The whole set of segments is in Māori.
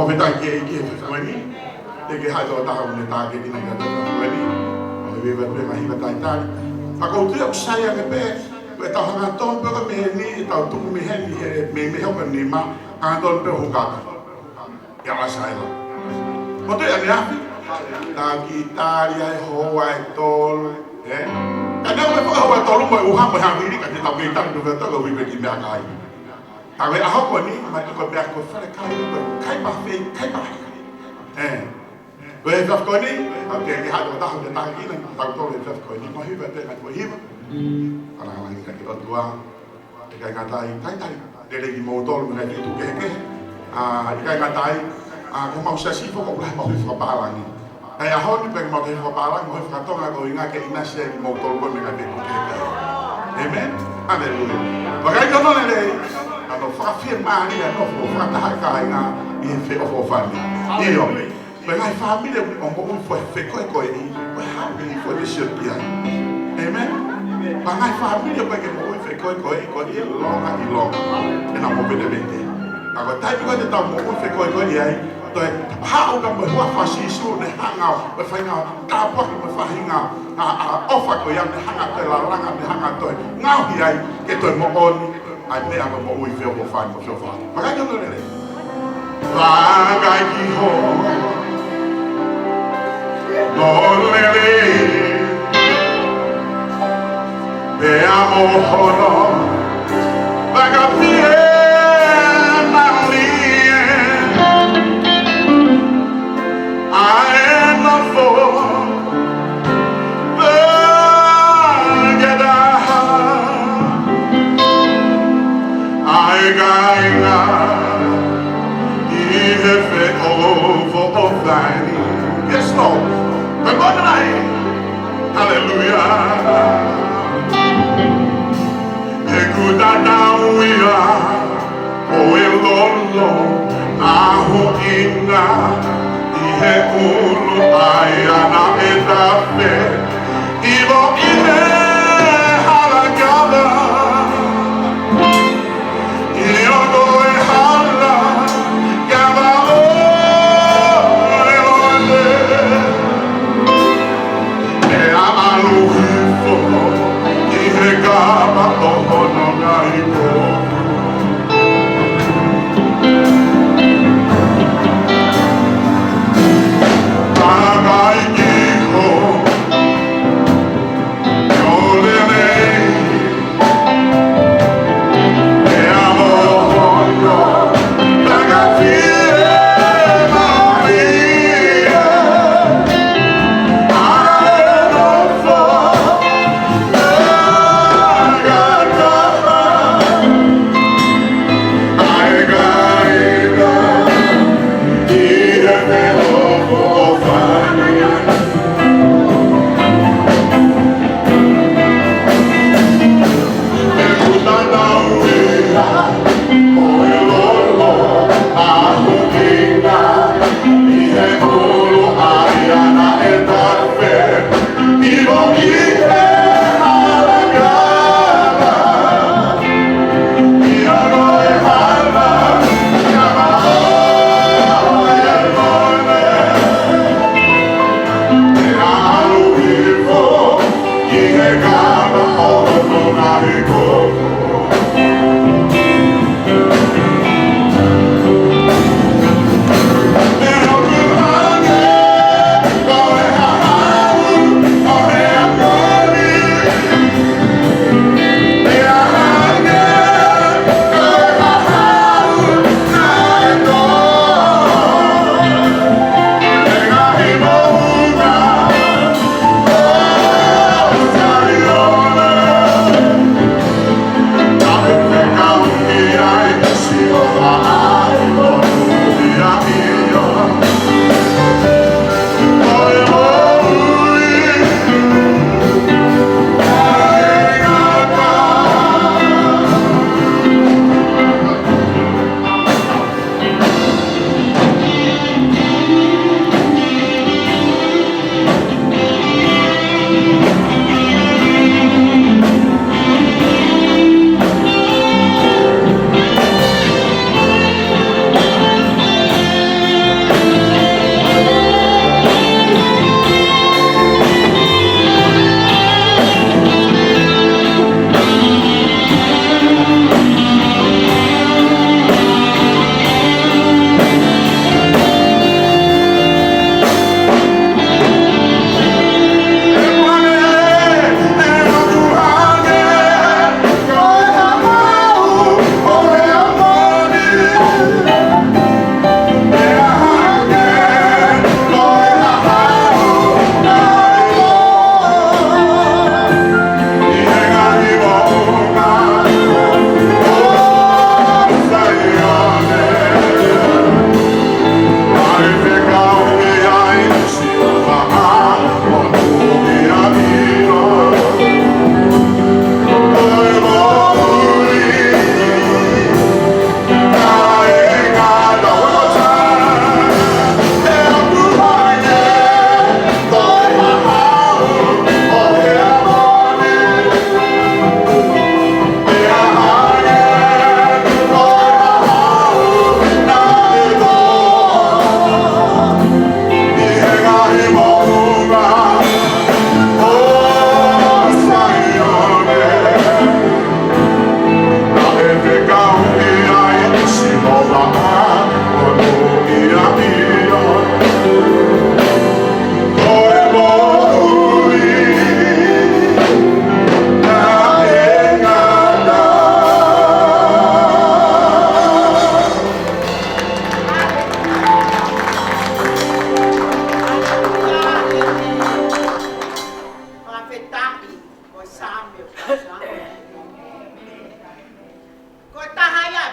Mawita ke wani. Ke hai to tahu ni ta ke ni kata wani. Lewi lewi ngai kata itai. Pakau tu aku saya ke pe. Pe tahu ngaton pe me ni tahu tu me hen me help ni ma ngaton pe hukaka. Ya saya. Betul ya dia? Lagi tali ai Hawaii tol, kadang mereka Hawaii tol mau uham berhang ini kan kita kita tu betul kalau kita di Maake. Tapi ahok ni macam kau biar kau faham kai bahasa kai bahasa. Betul kau ni, okey kita ada tahu tentang ini, tahu tahu betul kau ni mahu betul kan mahu hidup. Kalau kita kita tua, kita ngatai kai tali, dia lagi mau tol mana itu keke. Kita ngatai, kau mau sesi kau boleh mau berapa lagi. Ay ahon ni pag maghipapalang mo katong ako nga kay inasya mo tolgon nga dito kay. Amen. Hallelujah. Bagay ko non ele ano fa firma ni ano fa tahaka nga ife of family. Iyo. Bagay family on mo fo fe ko ni. We have been for this year. Amen. Bagay family bagay mo fe ko ni long. Ena mo bedebete. Ako tayo ko dito mo fe ko ni ay how ka mo wa fasiso ne hanga we fanga tapos mo fahinga ofa ko yan hanga te la langa ne hanga to ngau hi ai ke to mo on ai me amo mo ui fe mo fa mo fa maka ka no le va ki ho no le be amo hono va ka fie Yes, Lord. But God hallelujah. Ekudada wia, oelolo, aho ina, ihe ulu ayana etape, ibo ihe halagada, iogo ehala, gaba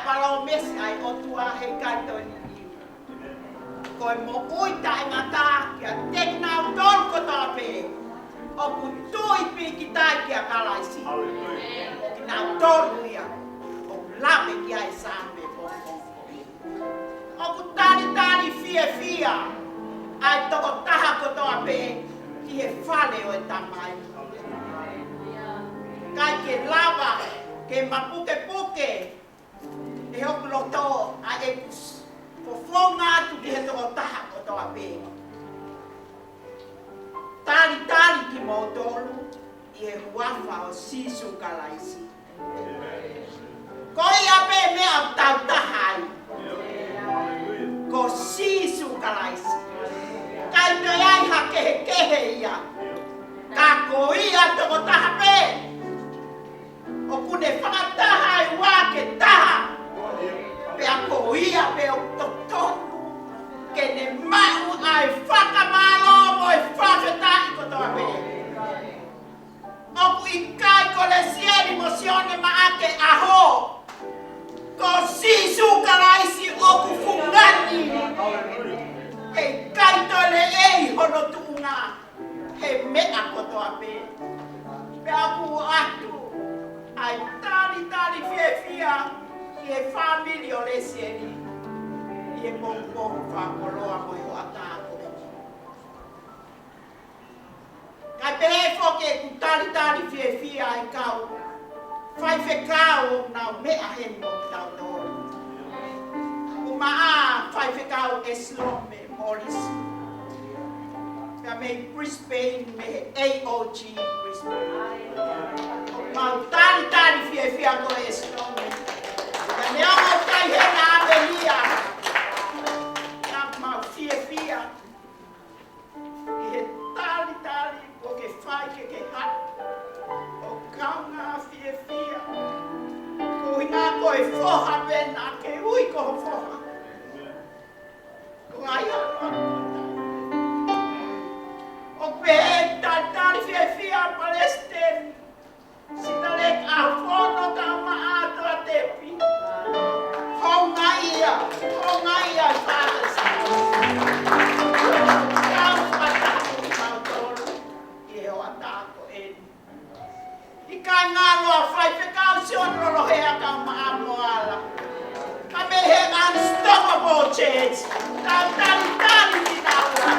palo mesi ai otua he kaitoni. Koe mo uita e ngata kia tekna utolko tape. O ku tui piki tai kia kalaisi. O kina utolu ia. O lape kia e sambe bongo. O ku tali fie fia. Ai toko taha kotoa pe. Ki he fale o e tamai. Kai ke lava. Ke mapuke puke. E hoku loto a epus. Fofonga tu ki he toko taha kotoa pe. Tali ki mautolu. I he huafa o sisu kalaisi. Koi ape mea tau tahai. Ko sisu kalaisi. Kai te ai ha kehe ia. Ka ko ia toko taha pe. O kune whakataha i wake taha. Pea ko ia pe o totonu. Ke ne mau ai whakamalo mo i whawhetai kotoa pe. O ku i kai ko Lesieli mo Sione Maake aho. Ko sisu karaisi o ku fungani. He kai tole ei hono tuunga. He mea kotoa pe. Pea ku atu. Ai tali fia. I he family o Lesieli. I he mongkong whakoloa mo i o atako. Kai pehe foke ku tali fia ai kau. Whai whekau nau mea hen mo ki tau tōru. Umaa whai whekau ESILOME MOLISI. Pea me Brisbane me AOG Brisbane. Mau tali fia ko ESILOME. Pea mea mo kai hena abelia. Ka mau fia. I he tali o ke whai ke hat. O kaunga fia. Ko hinga koe whoha pena ke ui ko whoha. Ko ai hana. O pehe tali fia Palestine. Sita lek a whono ka maato a tepi. Honga ia Father's house. Kau atako ki mautoro. I he o atako eni. I kai ngalo a whai whekau Sione rolohea ka maamoala. Ka me he unstoppable church. Tau tali ki naura.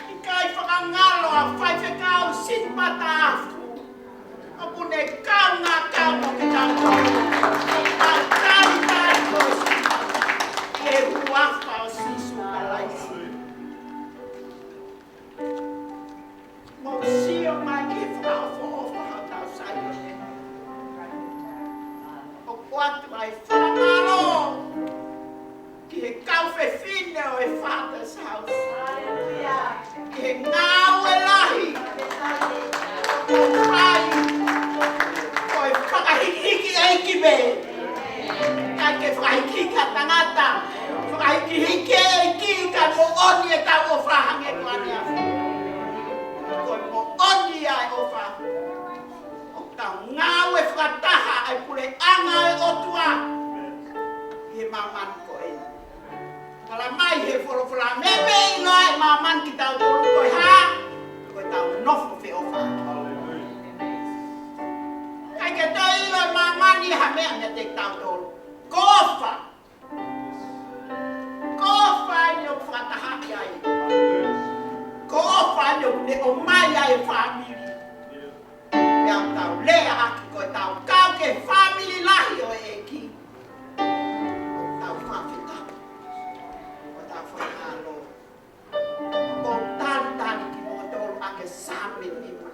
I kai whakangalo a whai whekau sin matafu. Apu ne kau mo ki tau tolu. Tau tali kosi. I he huafa o sisu kalaisi. Mo sio mai ki whakawho o whakatau sai. O kuatu ai whanamalo. Ki he kauwhe fine o e Father's house. Ki he ngau e lahi. O whai. O e whakahiki eiki me. Kai ke whakahiki ka tangata. Whakahiki eiki ka mo oni e tau o whahange ko ane a mo oni ai o wha. O tau ngau e whakataha ai pule anga e otua. He maman ko e. Kala mai he whorowhora mebe i loa e maman ki tau tolu koe ha. Koe tau nofo whi o wha. Kai ke tau i loa e maman i ha mea mea te tau tolu. Kofa! Kofa i o whakatahaki ai. Kofa i o ne o mai ai family. Pea tau lea aki koe tau kau ke family lahi o e ki. Tau whawhita. O tau whakalo. O tali ki mo tolu ake same nima.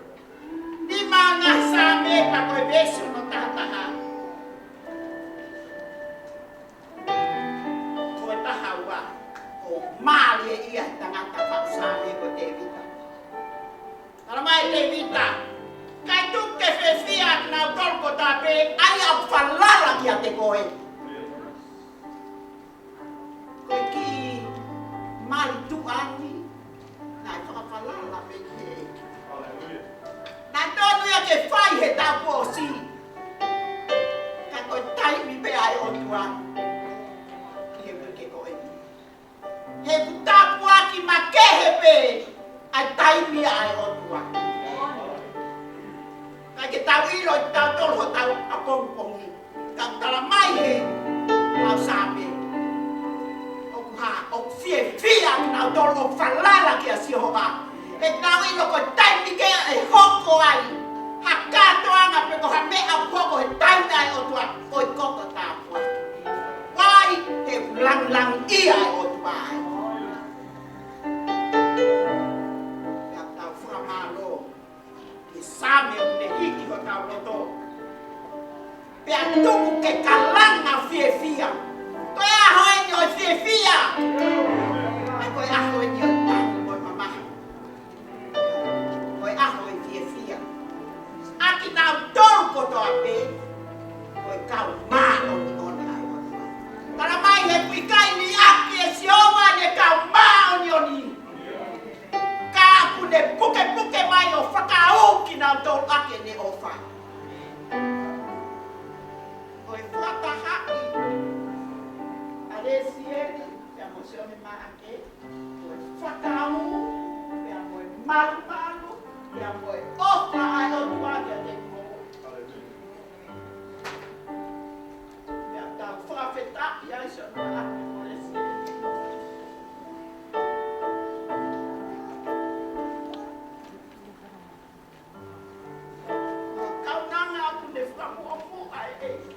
Nima ngā same pa koe besu no tataha. Koe taha ua. O mali e ia tangata whausame ko te vita. Tara mai te vita. Kai tuke whewhia na tolko tape ai au whalala ki a te koe. Koe ki mali tuani. Nai whakawhalala me ki e. Nā tonu ia ke whai he tau pōsi. Ka koe taimi pe ai o tua. He wike koe ni. He kutapu aki Maake he pe. Ai taimi ai o tua. Ka ke tau ilo i tau tolo tau a pongpongi. Ka tala mai he. Au sāme. O fie fia ki nau tolo o whalala ki a Sihoa. E nau ilo ko taimi ke e hoko ai. Ha katoanga pe ko ha mea hoko he taimi ai o tua. Oi koko tāpua. Wai he lang ia ai o tua ai. Ia tau whamalo. Ki sāme o ne hiki ho tau loto. Pea tuku ke kalanga fie fia. Koe aho e ni o fie fia. Koe aho e ni o tangi moi mama. Koe aho e fie fia. Aki nau tolu koto a pe. Koe kau maa o ni ona ai o tua. Tala mai he puikai ni aki e Sione ne kau maa o ni oni. Ka kune puke mai o whakauki nau tolu ake ne ofa. Koe whatahaki. Lesieli, ya mo Sione Maake, koe whakau, ya mo malu, ya mo ofa ai o tua kia te mo. Ya tau whawheta, ya Sione Maake mo Lesieli. Kau nanga aku ne whakamuamu ai eiki.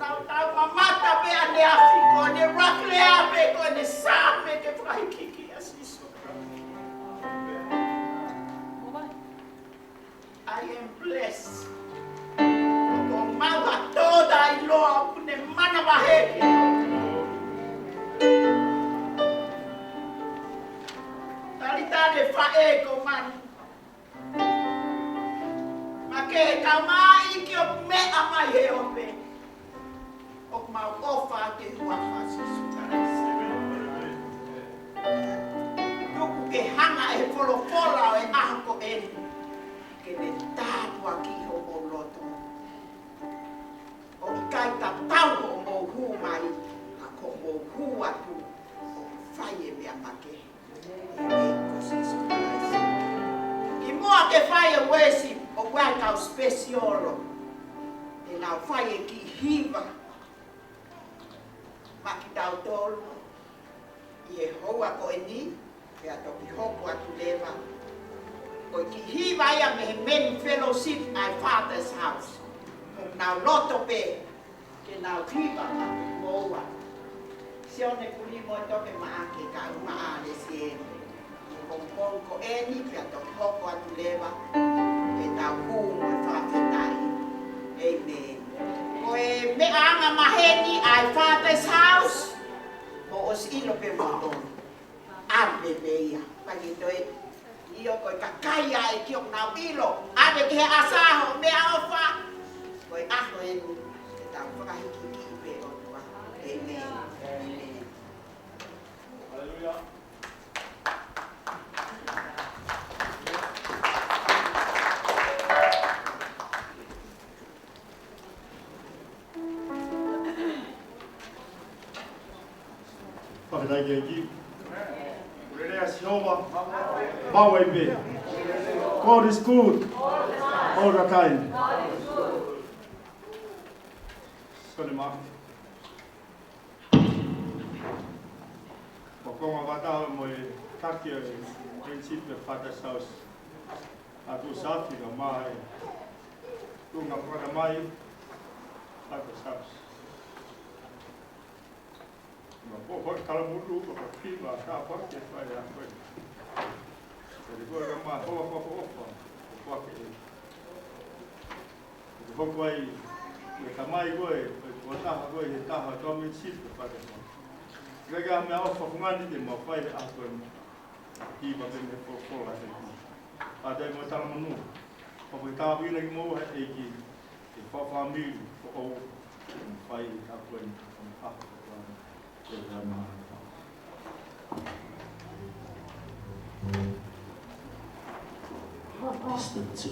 Tau mamata pe ane Afriko, ane raklea pe ko ane same ke whakahikiki as iso. I am blessed. Ko maua toda I loa kune mana waheke. Talitale whae ko mani. Maake kau mai ki o mea mai he ope. O mau ofa te hua whasi sukaraisi. Tuku ke hanga e wholofola o e ahako eni. Ke ne tāpua ki ho o loto. O i kai ta tau o mou hu mai. A ko mou hu atu. O whai e mea Maake. E kosi sukaraisi. I mua ke whai e wesi o wai kau spesiolo. E nau whai e ki hiva. Maki tau tolu, I e hoa ko e ni, e ato ki hoko atu lewa. Ko ki hiwa ia me he men fellowship ai Father's house. Ko nau loto pe, ke nau hiwa atu moua. Sione kuli mo toke Maake ka uma a Lesieli. Ko mpong ko eni, ke ato ki hoko atu lewa. E tau kumo e whawhetai. Amen. Koe me anga maheni ai Father's house. Mo os ilo pe moton. Ame meia. Pagi toi. Io koe kakaya e kiok nau ilo. Ame ke he asaho mea ofa. Koe aho enu. Ke tau whakahiki ki pe o tua. Amen. Amen. Hallelujah. God is good all the time. Sione Maake. Pokonga wata mo e taki e principe Father's house. Atu safi na mai. Tunga kwa mai Father's house. Pô, kala mulu ko pima ka pa ke fa ya ko. Ele go ga ma ho. Ko ke. Ko ko ai e ka mai go e ko ta go e ta ha to mi chi ko pa ke. Ga me au ko ngani de mo fa a ko. Ki ba me ko la se. A de mo ta munu. Ko ta bi le mo e ki. E fa mi ko fa i ka ko ni fa. Listen to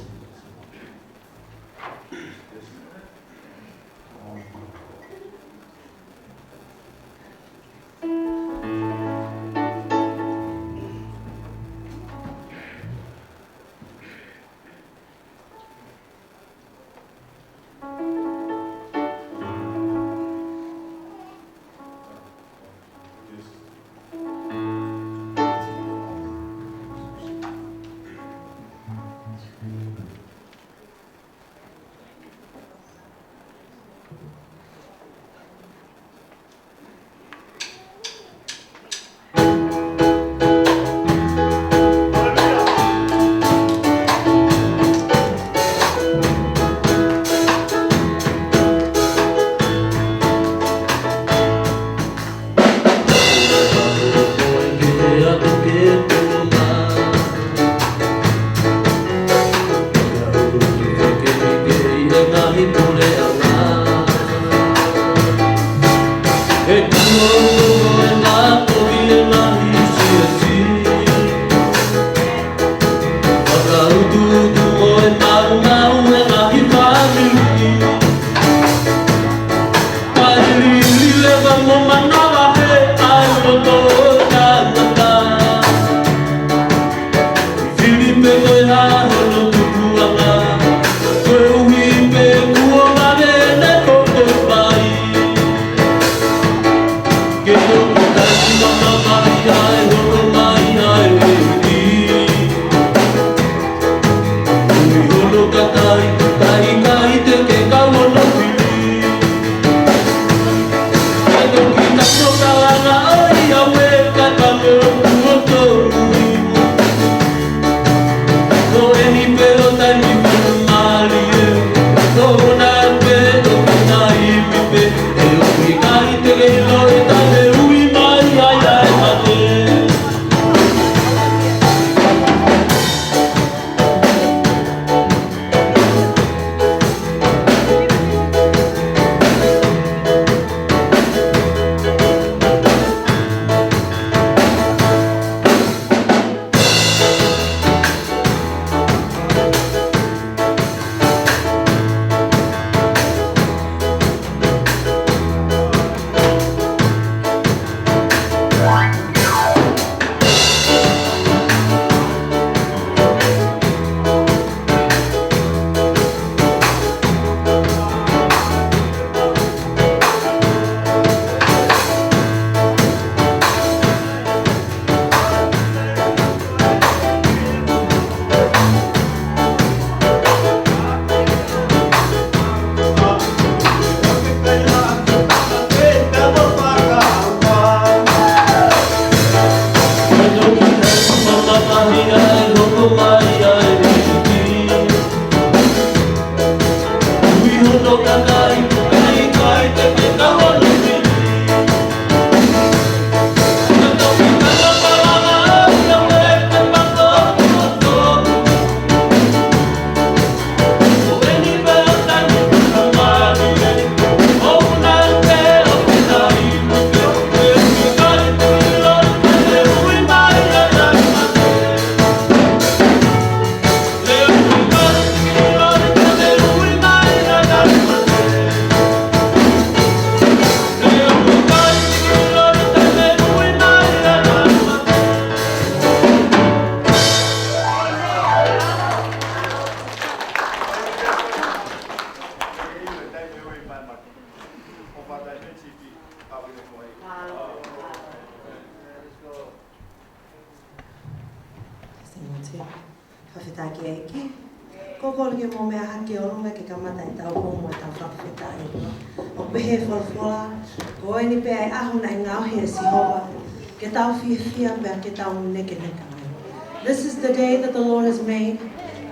This is the day that the Lord has made.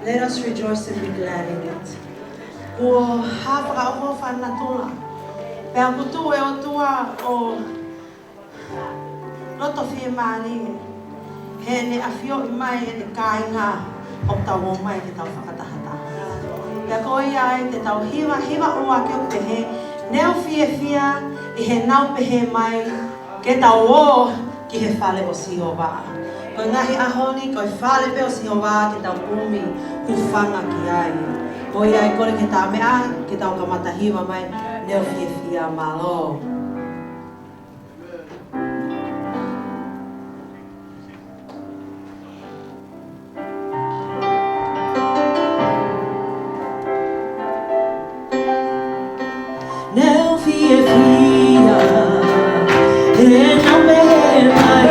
Let us rejoice and be glad in it. O hafa o fanatula. Pe akutu e o tua o loto fie mani. He ne afio I mai e te kainga o tau mai te tau whakatahata. Pe ko ia e te tau hiwa o ake o pehe. Neo fia I he nau pehe mai ke tau o ki he whale o Siova. Ko ngahi ahoni ko whale pe o Siova ki tau umi ku whanga ki ai. Ko ia e kore ke tā mea, ke tau ka matahiwa mai, neo fia fia malo. Neo fia fia, e não me mai.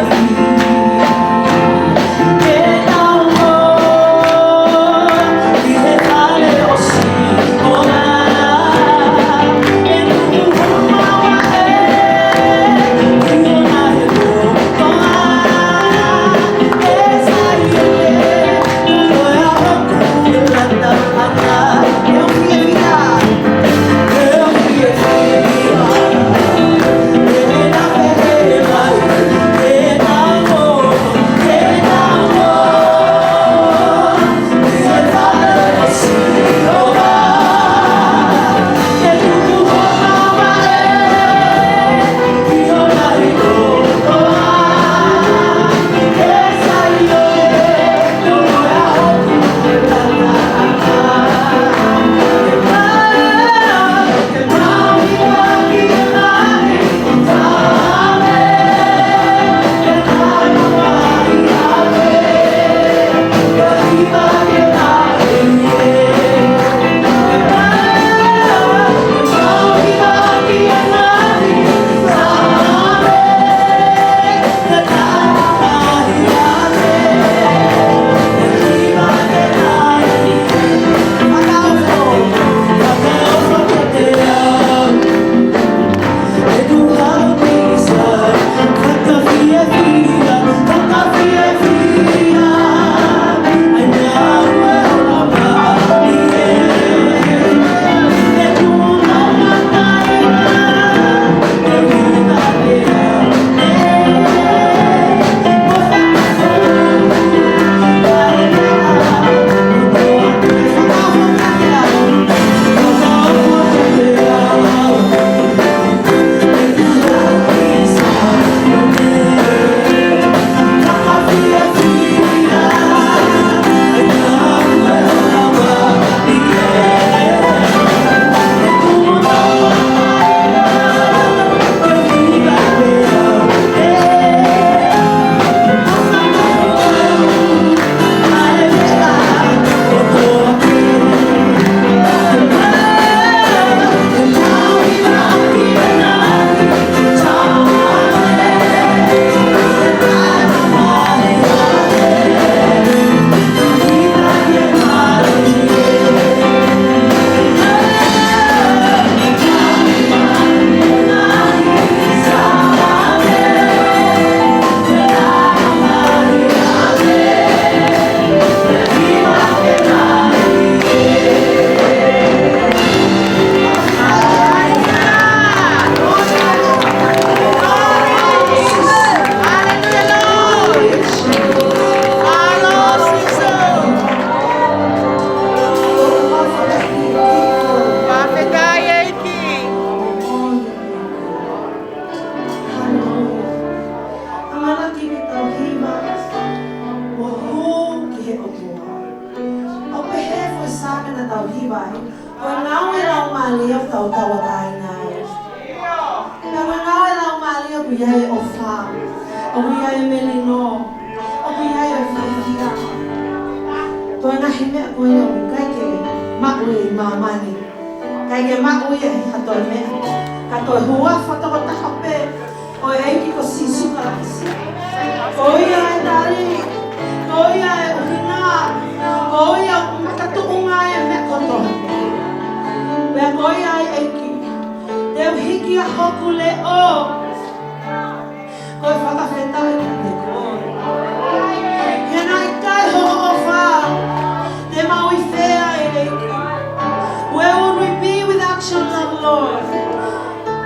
Where would we be without your love, Lord?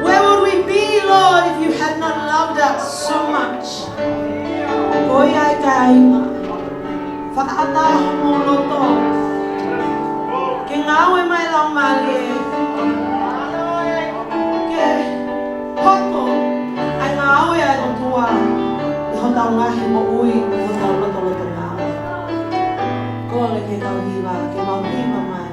Where would we be, Lord, if you had not loved us so much? Oya kaima, whakaataha mo loto, ke ngawe mai lau mali, ke hoko, ai ngawe ai o tua, i hotau ngahi mo ui, i hotau loto loto ngawe. Ko le ke kau hiwa, ke mau hiwa mai,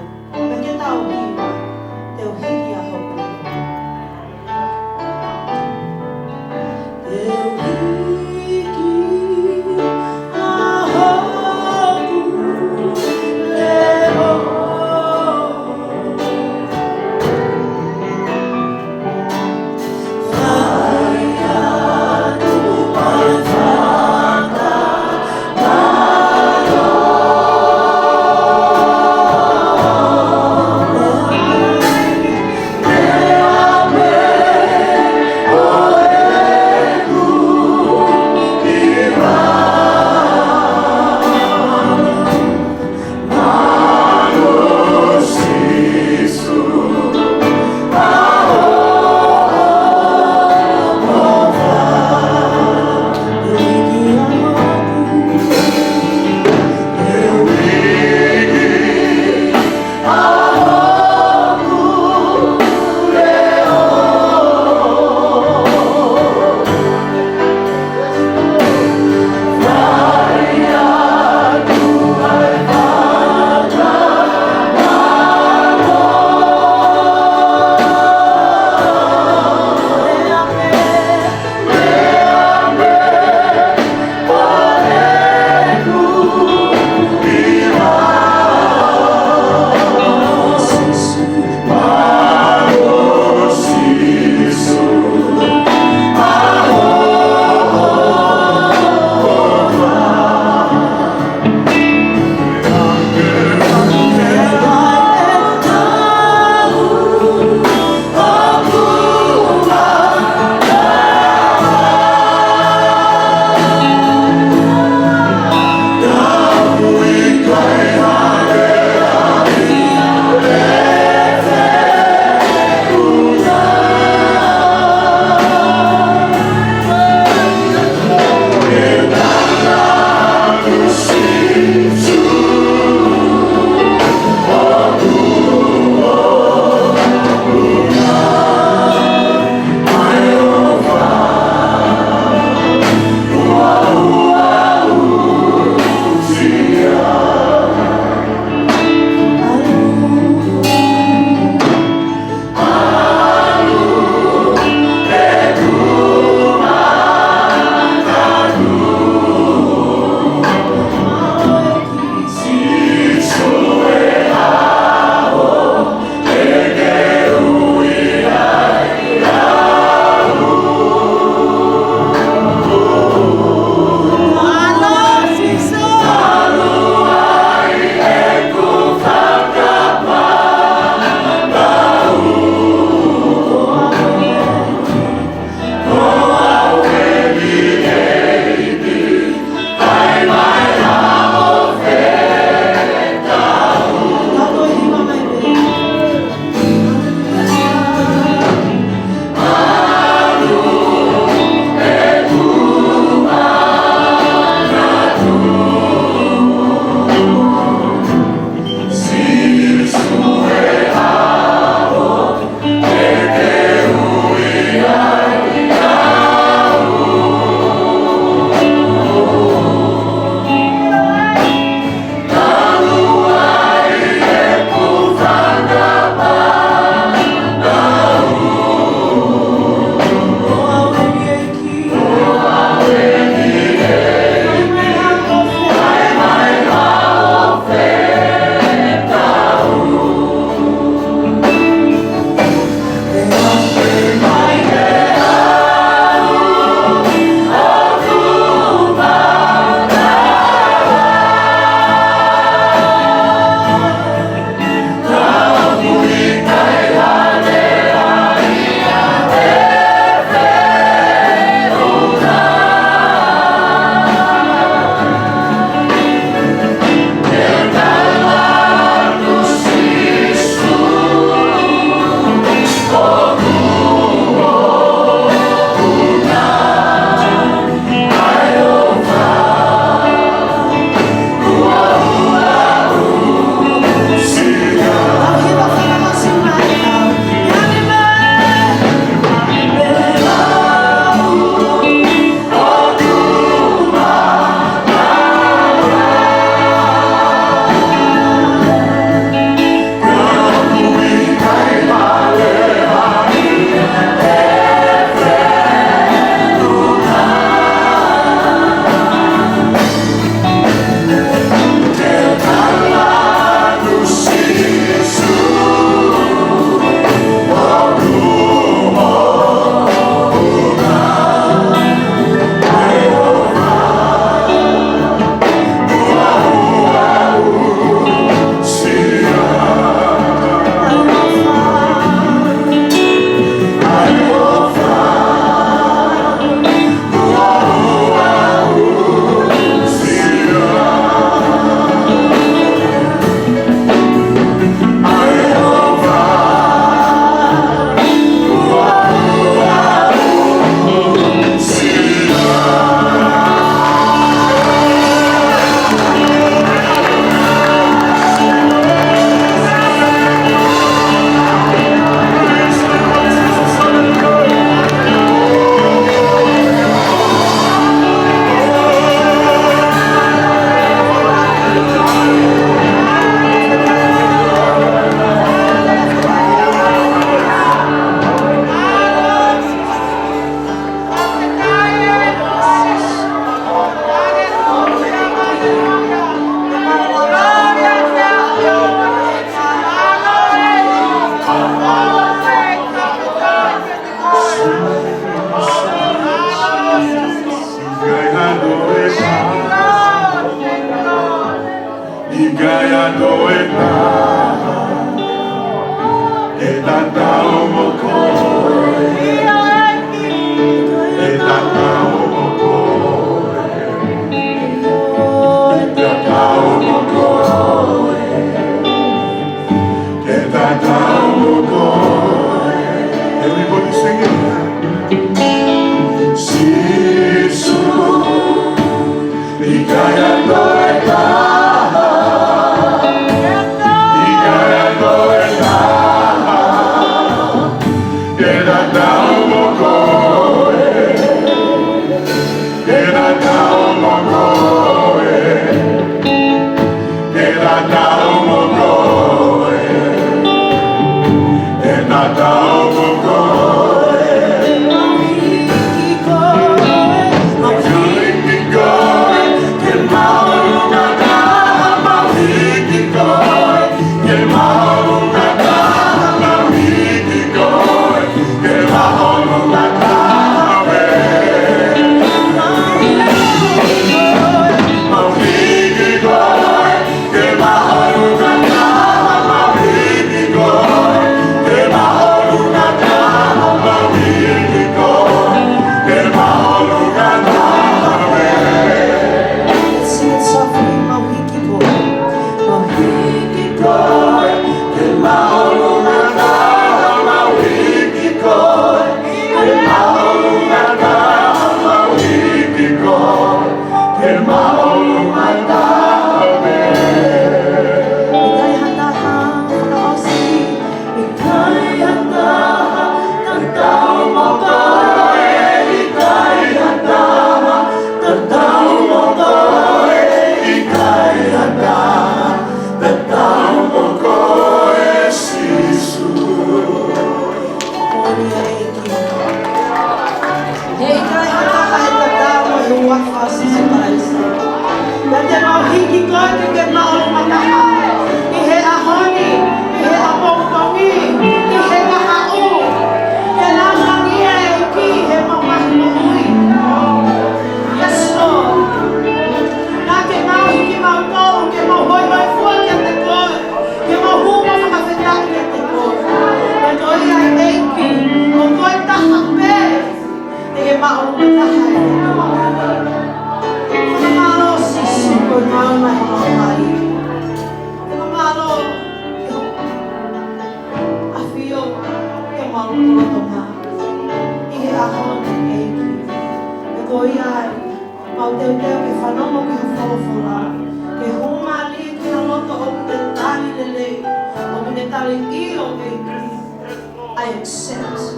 I accept.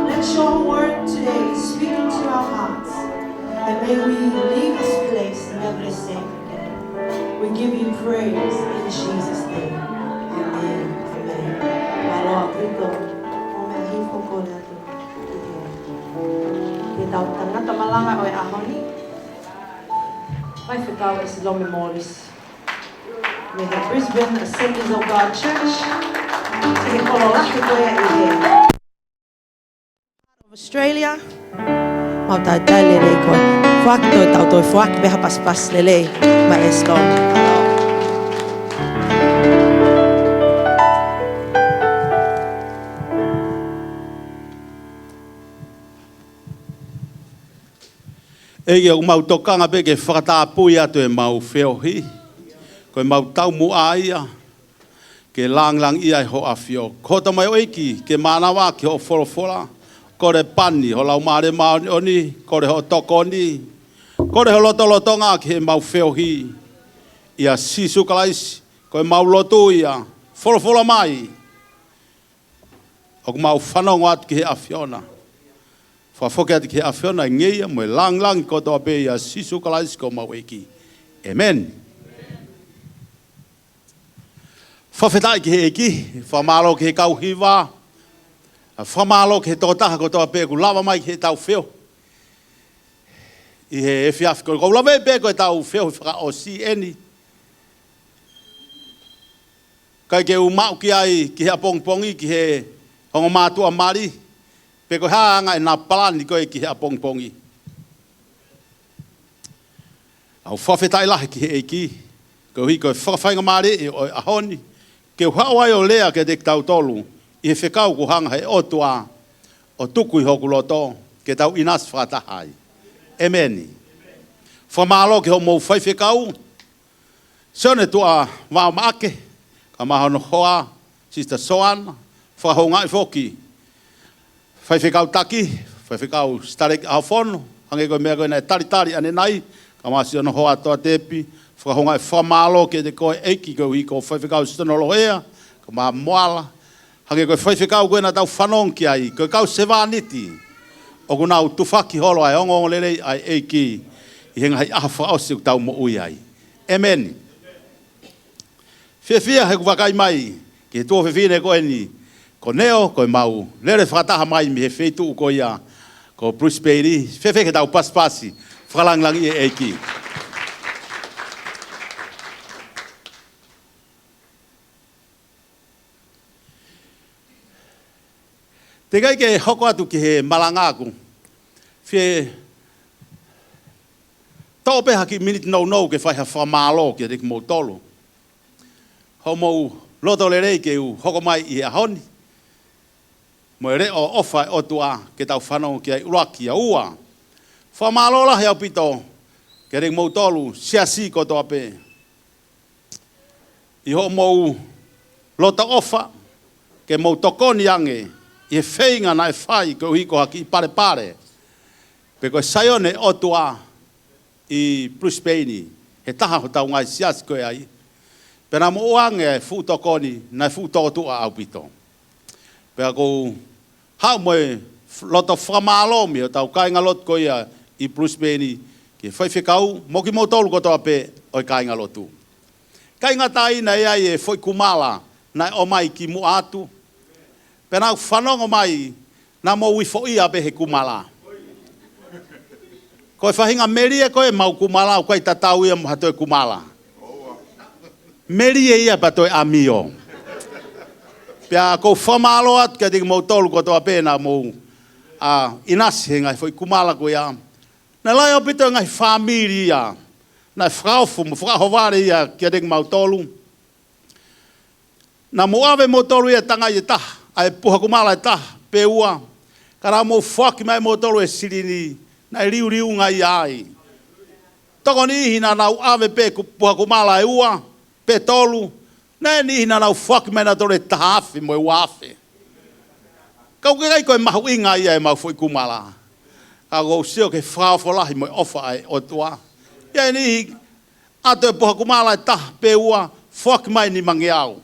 Let your word today speak into our hearts. And may we leave this place never the same again. We give you praise in Jesus' name. Amen. Amen. My Lord, we go. Kita tangata malanga o ahoni. Vai ficar o ESILOME MOLISI. May the Brisbane Assemblies of God Church Australia. Mau tai lele ko. Fuak toi tau toi fuak beha pas lele ma ESILOME. Ege o mau tokanga pe ke whakatapui atu e mau whiohi. Koe mau tau mu aia. Ke lang ia ho afio. Kota mai oiki ke manawa ke ho fora. Kore pani ho lau mare oni. Kore ho tokoni. Kore ho loto ngā ke mau whiohi. Ia sisu kalaisi. Koe mau lotu ia. Fora mai. O mau whanongo atu ke he afiona. Whafoke atu ke afiona ngeia mo lang koto ape ia sisu kalaisi ko mau eki. Amen. Whawhetai ki he eki, whamalo ki he kauhiwa, whamalo ki he tōtaha koto ape ku lawa mai ki he tau whio. I he e whiafi ko lawa e pe ko he tau whio whaka o Sione. Kai ke umau ki ai ki he apongpongi ki he hongo mātua mari. Pe ko haanga e nā palani koe ki he apongpongi. Au whawhetai lahi ki he eki. Ko hi koe whawhainga mari e o ahoni. Ke hawai o lea ke te tau tolu. I he whekau ku hanga he otua. O tuku i hoku loto. Ke tau inas whakatahai. Amen. Whamalo ke ho mou whai whekau. Sione tua wao Maake. Ka mahono hoa. Sister SOANA. Whahonga i whoki. Whai whekau taki, whai whekau starek au whono, hange koe mea koe nei TALITALI ane nai, ka maa Sione hoa toa tepi, whakahonga e whamalo ke te koe eiki koe hiko whai whekau stonoloho ea, ka maa moala, hange koe whai whekau koe na tau whanong ki ai, koe kau sewaniti, o kuna u tufaki holo ai ongo lelei ai eiki, i henga hei aha whaosi u tau mo ui ai. Amen. Whiawhia he kuwakai mai, ki he tua whiwhine koe ni, ko neo, koe mau, lere whakataha mai mi he whetu u koe ia, ko Bruce whewheke tau paspasi, whakalanglangi e eiki. Te kai ke hoko atu ki he Malanga aku, whe tau peha ki minute nou ke whaiha whamalo ki te ki mou tolu. Ho mou loto le rei ke u hoko mai i ahoni. Mo e reo ofa o tua ke tau whanau ki ai uraki a ua. Whamalola he au pito ke rei mou tolu siasi ko toa pe. I ho mou lota ofa ke mo tokoni ange e feinga na e fai ko hiko haki pare pare pe ko Sione o tua I Brisbane he taha ho tau ngai sias ko ai pe na mo ange fu tokoni na fu to tu au pito pe ko ha mo lota framalo mi tau kai ngalot ko ia I Brisbane ke fai fikau mo ki mo tolu ko to pe o kai ngalotu kai ngatai na ia e foi kumala na o mai ki mu atu pena whanongo mai na mo wifo ia be he kumala koe whahinga merie koe mau kumala o koe tatau ia mahato e kumala merie ia pato e amio pia ko whamalo at kia tiki mau tolu kotoa pena mo inasi he ngai foi kumala ko ia na lai o pito ngai familia na fraufu mo frahovare ia kia tiki mau tolu na mo ave mo tolu ia tanga ia taha ai puha kumala ta pe ua kara mo fuck mai mo tolo e sirini na riu ngai ai toko ni hina na ave pe puha kumala e ua pe tolu na ni hina na fuck mai na tole tahafi mo wafe kau ke kai ko mahu inga ia e mau foi kumala ka go sio ke fra fola mo ofa ai o tua ia ni ato puha kumala ta pe ua fuck mai ni mangiau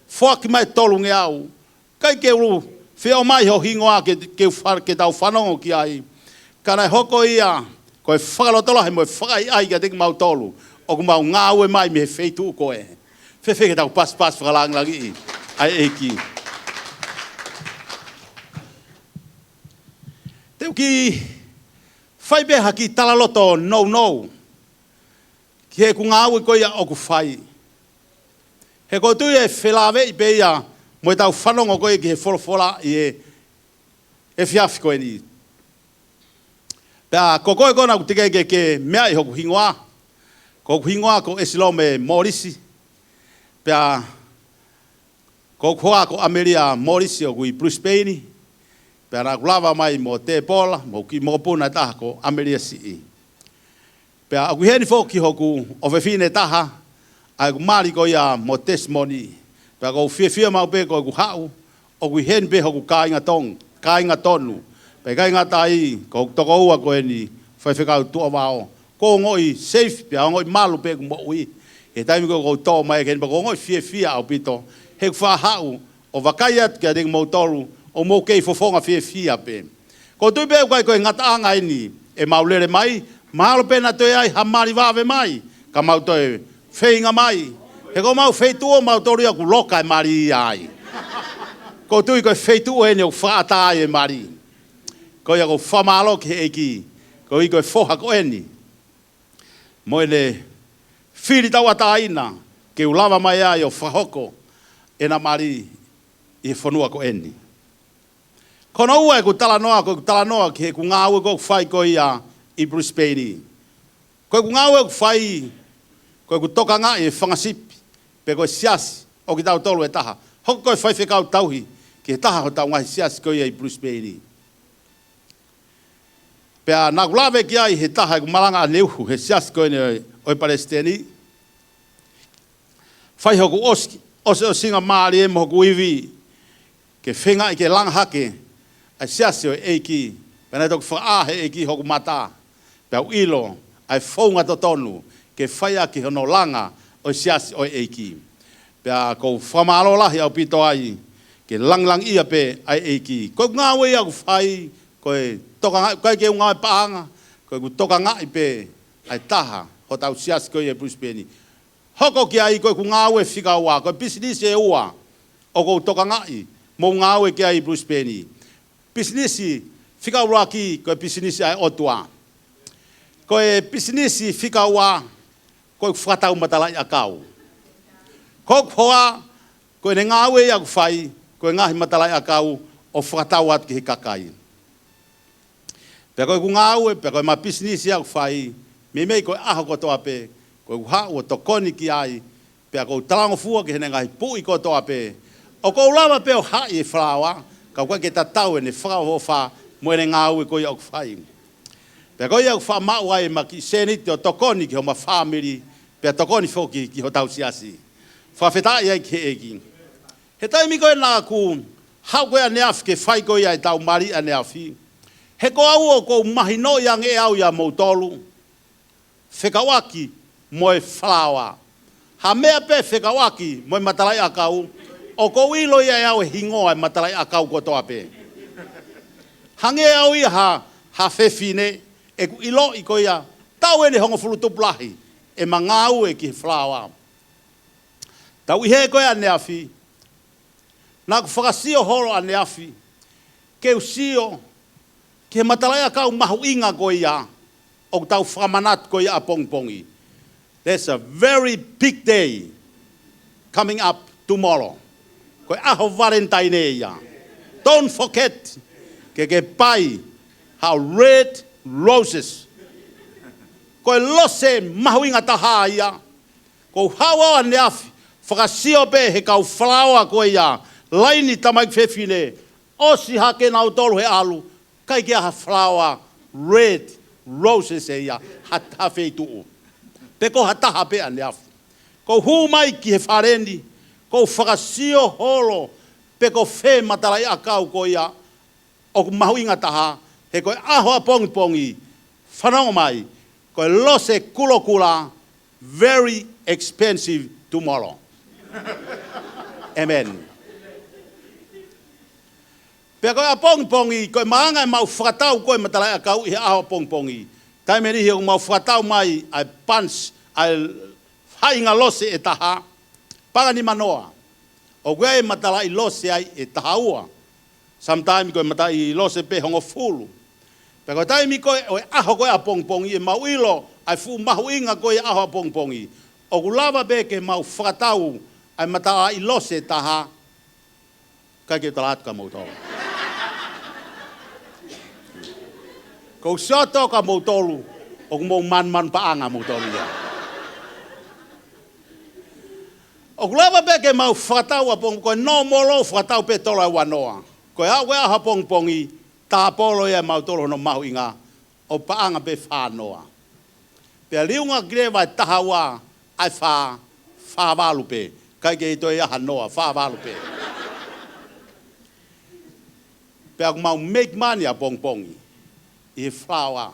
fuck mai tolu ngiau kai ke ru feo mai ho hingoa ke far ke tau whanongo ki ai kana hoko ia ko whakalotola he mo whakai ai ka tik mau tolu o ku mau ngāue mai me feitu ko e fe ke tau pas whakalang lagi ai eki teu ki whai beha ki talaloto no ki he ku ngāue ko ia o ku whai he ko tu e whelave I pe ia mo tau whanongo koe ki he wholofola I e whiawhi koe ni. Pea ko koe kona ku tike ke mea I hoku hingoa. Ko hingoa ko ESILOME MOLISI. Pea ko hoa ko Ameria MOLISI o kui Brisbane. Pea na kulava mai mo te pola, mo ki mo puna taha ko Ameria CE. Pea aku heni fo ki hoku o whewhine taha, ai ku mari ko ia mo testimony. Pea ko fia mau pe ko ku hau o ku hen pe hoku kainga tonu pe kainga tai ko toko ua ko ni fai whekau tua wao ko ngoi safe pe ngoi malu pe ku mo ui e taimi ko to mai ken ko ngoi fia au pito he ku fa hau o vakaiat ke ding mo toru o mo kei fofonga fia pe ko tu pe ko ngata anga ni e maulere mai malu pe na to ai hamari vave mai ka mau to feinga mai he ko mau feitu o mau tori aku loka e mari ai. Ko tui ko feitu o ene o whaata e mari. Ko ia ko whamalo ki eki. Ko i ko foha ko eni. Mo ene whiri tau ata ina. Ke ulava mai ai o whahoko. E na mari I whanua ko eni. Kono ua e ku talanoa ki he ku ngāwe ko whai ko ia I Brisbane. Ko ku ngāwe ku whai ko ku toka ngā e whangasipi. Pe ko siasi o ki tau tolu e taha. Hoko koe whai whekau tauhi ki taha ho tau ngahi siasi ko ia I Brisbane. Pea nā kulave ki ai he taha e ku Malanga a neuhu he siasi ko ine o Palestini. Whai hoku oski, ose o singa maari e mo hoku iwi ke whenga I ke langhake a siasi o eiki. Pea nei toku whaahe eiki hoku mata. Pea uilo ai whaunga to tonu ke whaia ki hono langa o siasi o eiki. Pea ko whamalo lahi au pito ai, ke lang ia pe ai eiki. Ko ngāwe ia ku whai, koe ke ngāwe paanga, koe ku toka ngai pe ai taha, ho tau siasi ko ia Brisbane. Hoko ki ai koe ku ngāwe whika ua, koe business e ua, o ko toka ngai, mo ngāwe ki ai Brisbane. Business whika ua ki, koe business ai otua. Koe business whika ua, koe whakatau matalai a kau. Kok hoa, koe ne ngāwe ia ku whai, koe ngahi matalai a kau, o whakatau atu ki he kakai. Pea koe ku ngāwe, pea koe ma business ia ku whai, mei koe aho kotoa pe, koe ku hau o tokoni ki ai, pea koe talango fua ki hene ngahi pui kotoa pe, o koe ulawa pe o hai e whalawa, ka koe ke tatau e ne whakao wha, mo ene ngāwe koe ia ku whai. Pea koe ia ku wha mau ai ma ki seniti o tokoni ki ho ma family, pea tokoni foki ki ho tau siasi. Whawhetai ai ki eki. He taimi koe nā ku hau koe ane afi ke whai koe ai tau mari ane afi. He ko au o ko mahi no yang e au ia mou tolu. Whekawaki moe whalawa. Ha mea pe whekawaki moe matalai akau. O ko ilo ia e au e hingoa e matalai akau ko toa pe. Hange au ia ha whewhine e ku ilo i ko ia tau ene hongo fulu tuplahi e mangau e ki whalawa. Tau i he koe ane afi. Nā ku whakasio horo ane afi. Ke usio ke matalai akau mahu inga ko ia. O tau whakamanat ko ia a pongpongi. There's a very big day coming up tomorrow. Ko aho Valentine ia. Don't forget ke pai how red roses. Ko lose mahu inga taha ia. Ko hawa ane afi. Whakasio pe he kau flower ko ia. Laini tamai whewhine. Osi hake nau tolu he alu. Kai kia ha flower red roses e ia. Ha wheituu. Pe ko hataha pe ane afu. Ko hu mai ki he whareni. Ko whakasio holo. Pe ko whe matalai akau ko ia. O ku mahu inga taha. He koe aho a pongi pongi. Whanongo mai. Koe lose kulokula. Very expensive tomorrow. Amen. Pea koe a pongi pongi. Koe maanga e mau whakatau koe matalai akau i he aho pongi pongi. Taimeri he mau whakatau mai ai punch, ai hainga lose e taha. Pagani manoa. O koe e matalai lose ai e taha ua. Sometimes koe matai lose pe hongo fulu. Pea koe taimi koe o e aho koe a pongpongi e mau ilo ai fu mahu inga koe e aho a pongpongi. O kulava pe ke mau whakatau ai matalai lose e taha. Kai ke talatu ka mautolo. Ko soto ka mautolu. O kumau man paanga mautolu ia. O kulava pe ke mau whakatau a pongpongi. Koe no molo whakatau pe tola e wanoa. Koe hau koe aha pongpongi, tā polo ia mautolo no mahu inga, o paanga pe whānoa. Pea liunga greva e taha wā, ai whāwalu pe, kai ke i toi aha noa, whāwalu pe. Pea mau make money a pongpongi, i he whāwa.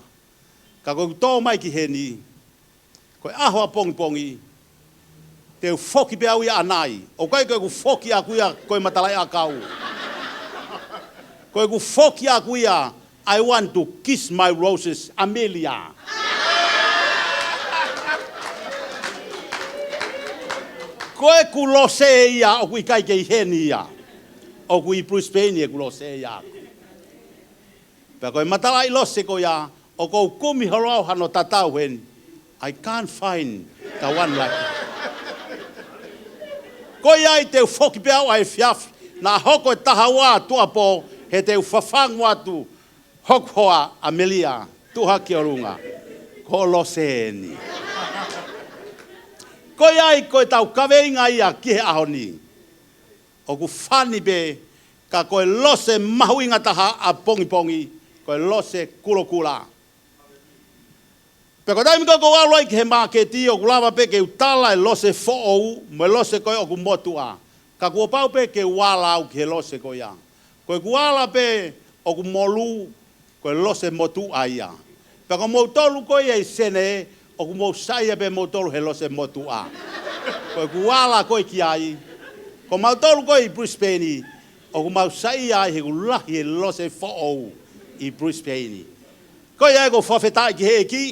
Ka koe tō mai ki heni, koe aho a pongpongi, te u whoki pe au ia anai, o kai koe ku whoki a kuia koe matalai a kau. Koe ku whoki a kuia, I want to kiss my roses, Amelia. Koe ku lose ia, o kui kai kei heni ia. O kui Brisbane e ku lose ia. Pea koe matalai lose ko ia, o kou kumi horau hano tatau hen, I can't find the one like it. Koe ai te whoki pe au ai fiafi, na hoko e taha wā tuapo, he te uwhawhangu atu hokhoa Amelia tuha ki o runga. Ko loseni. Koe ai koe tau kaweinga ia ki he ahoni. O ku whani be ka koe lose mahuinga taha a pongi pongi. Koe lose kulokula. Pe ko taimi ko aloi ki he Maake ti o ku lava pe ke utala e lose fo'ou. Me lose koe o ku motua. Ka kua pau pe ke wala au ki he lose koe ia. Koe kuala pe o ku molu, koe lose motu aia. Pe ko mautolu koe ei sene, o ku mau saia pe mautolu he lose motu a. Koe kuala koe ki ai. Ko mautolu koe i Brisbane, o ku mau saia ai he ku lahi he lose fo'ou i Brisbane. Koe ai ko whawhetai ki he ki.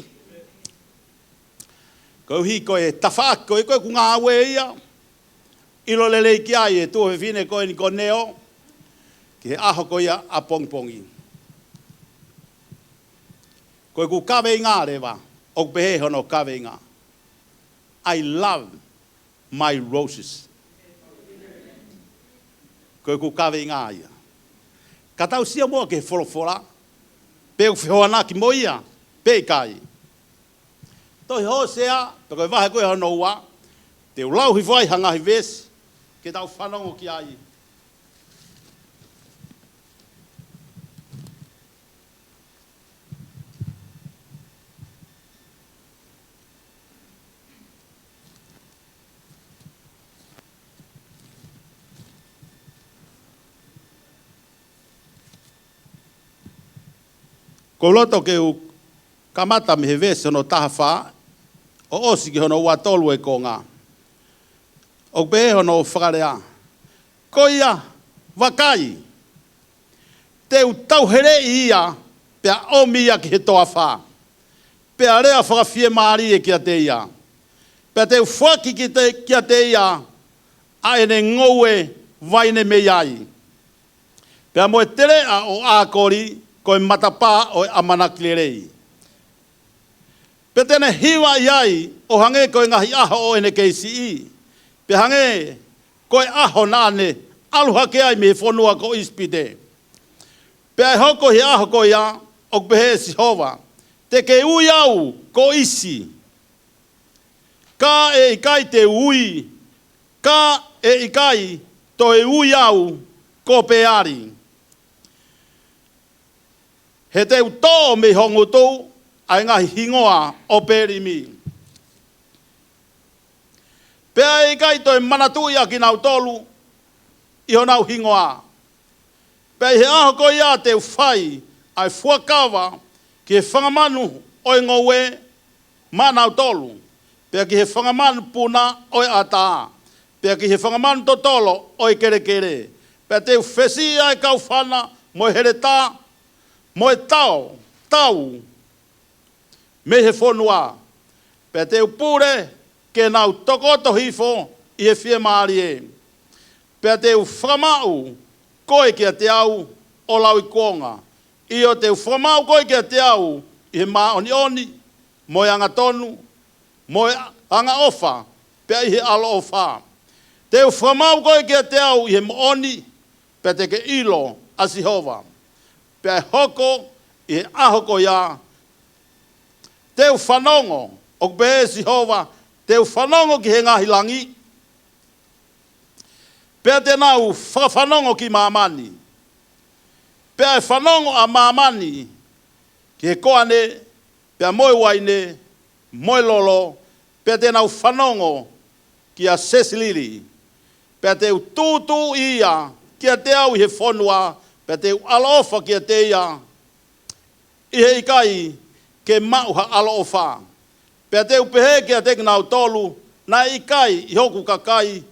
Koe hi koe tawhaak koe ku ngā awe ia. Ilo lelei ki ai e tuhe whine koe ni ko neo. Ki he aho koe a pongpongi. Koe ku kawe ngā rewa, o pehe hono kawe ngā. I love my roses. Koe ku kawe ngā ia. Ka tau sia mua ke wholofora, pe u whihoana ki moia, pe kai. Toi ho sea, to koe wahe koe hono ua, te u lau hi vai hangahi ves, ke tau whanongo ki ai. Ko loto ke u kamata me vese no tahafa o osi ki hono ua tolu e konga. O be hono whakarea. Ko ia wakai. Te u tauhere ia pea omi ia ki he toa wha. Pea rea whakawhie maari e kia te ia. Pea te u whaki ki te kia te ia a ene ngoue vaine me iai. Pea moe tere a o ākori koe matapā o amanaklerei. Pea tene hiwa iai o hange koe ngahi aho o ene keisi i. Pea hange koe aho nane aluha ke ai me whonua ko ispide. Pea e hoko hi aho ko ia o pehe Sihova. Te ke ui au ko isi. Ka e ikai te ui. Ka e ikai to e ui au ko peari. He te uto me hongo tō ai ngahi hingoa o perimi. Pea e ikai to e manatui a ki nau tolu i honau hingoa. Pea he aho ko ia te whai ai fuakawa ki he whangamanu o e ngowe manau tolu. Pea ki he whangamanu puna o e ata. Pea ki he whangamanu totolo o e kere kere. Pea te whesi ai kau whana mo here tā, mo e tau, me he whonua. Pea te upure ke nau tokoto hifo i he whie maari e. Pea te whamau koe kia te au o lau i kuonga. I o te whamau koe kia te au i he maa oni, mo e anga tonu, mo e anga ofa, pea i he alo ofa. Te whamau koe kia te au i he mooni, pea te ke ilo a Sihova. Pea hoko i he ahoko ia. Te whanongo o be Sihova, te whanongo ki he ngahi langi. Pea te nau whanongo ki mamani. Pea e whanongo a mamani ki he koane, pea moe waine, moe lolo, pea te nau whanongo ki a Sesiliri. Pea te tūtū ia kia te au i he whonua, pea te alofa kia te ia i he ikai ke mauha alofa. Pea te upehe kia te nau tolu, na ikai i hoku kakai,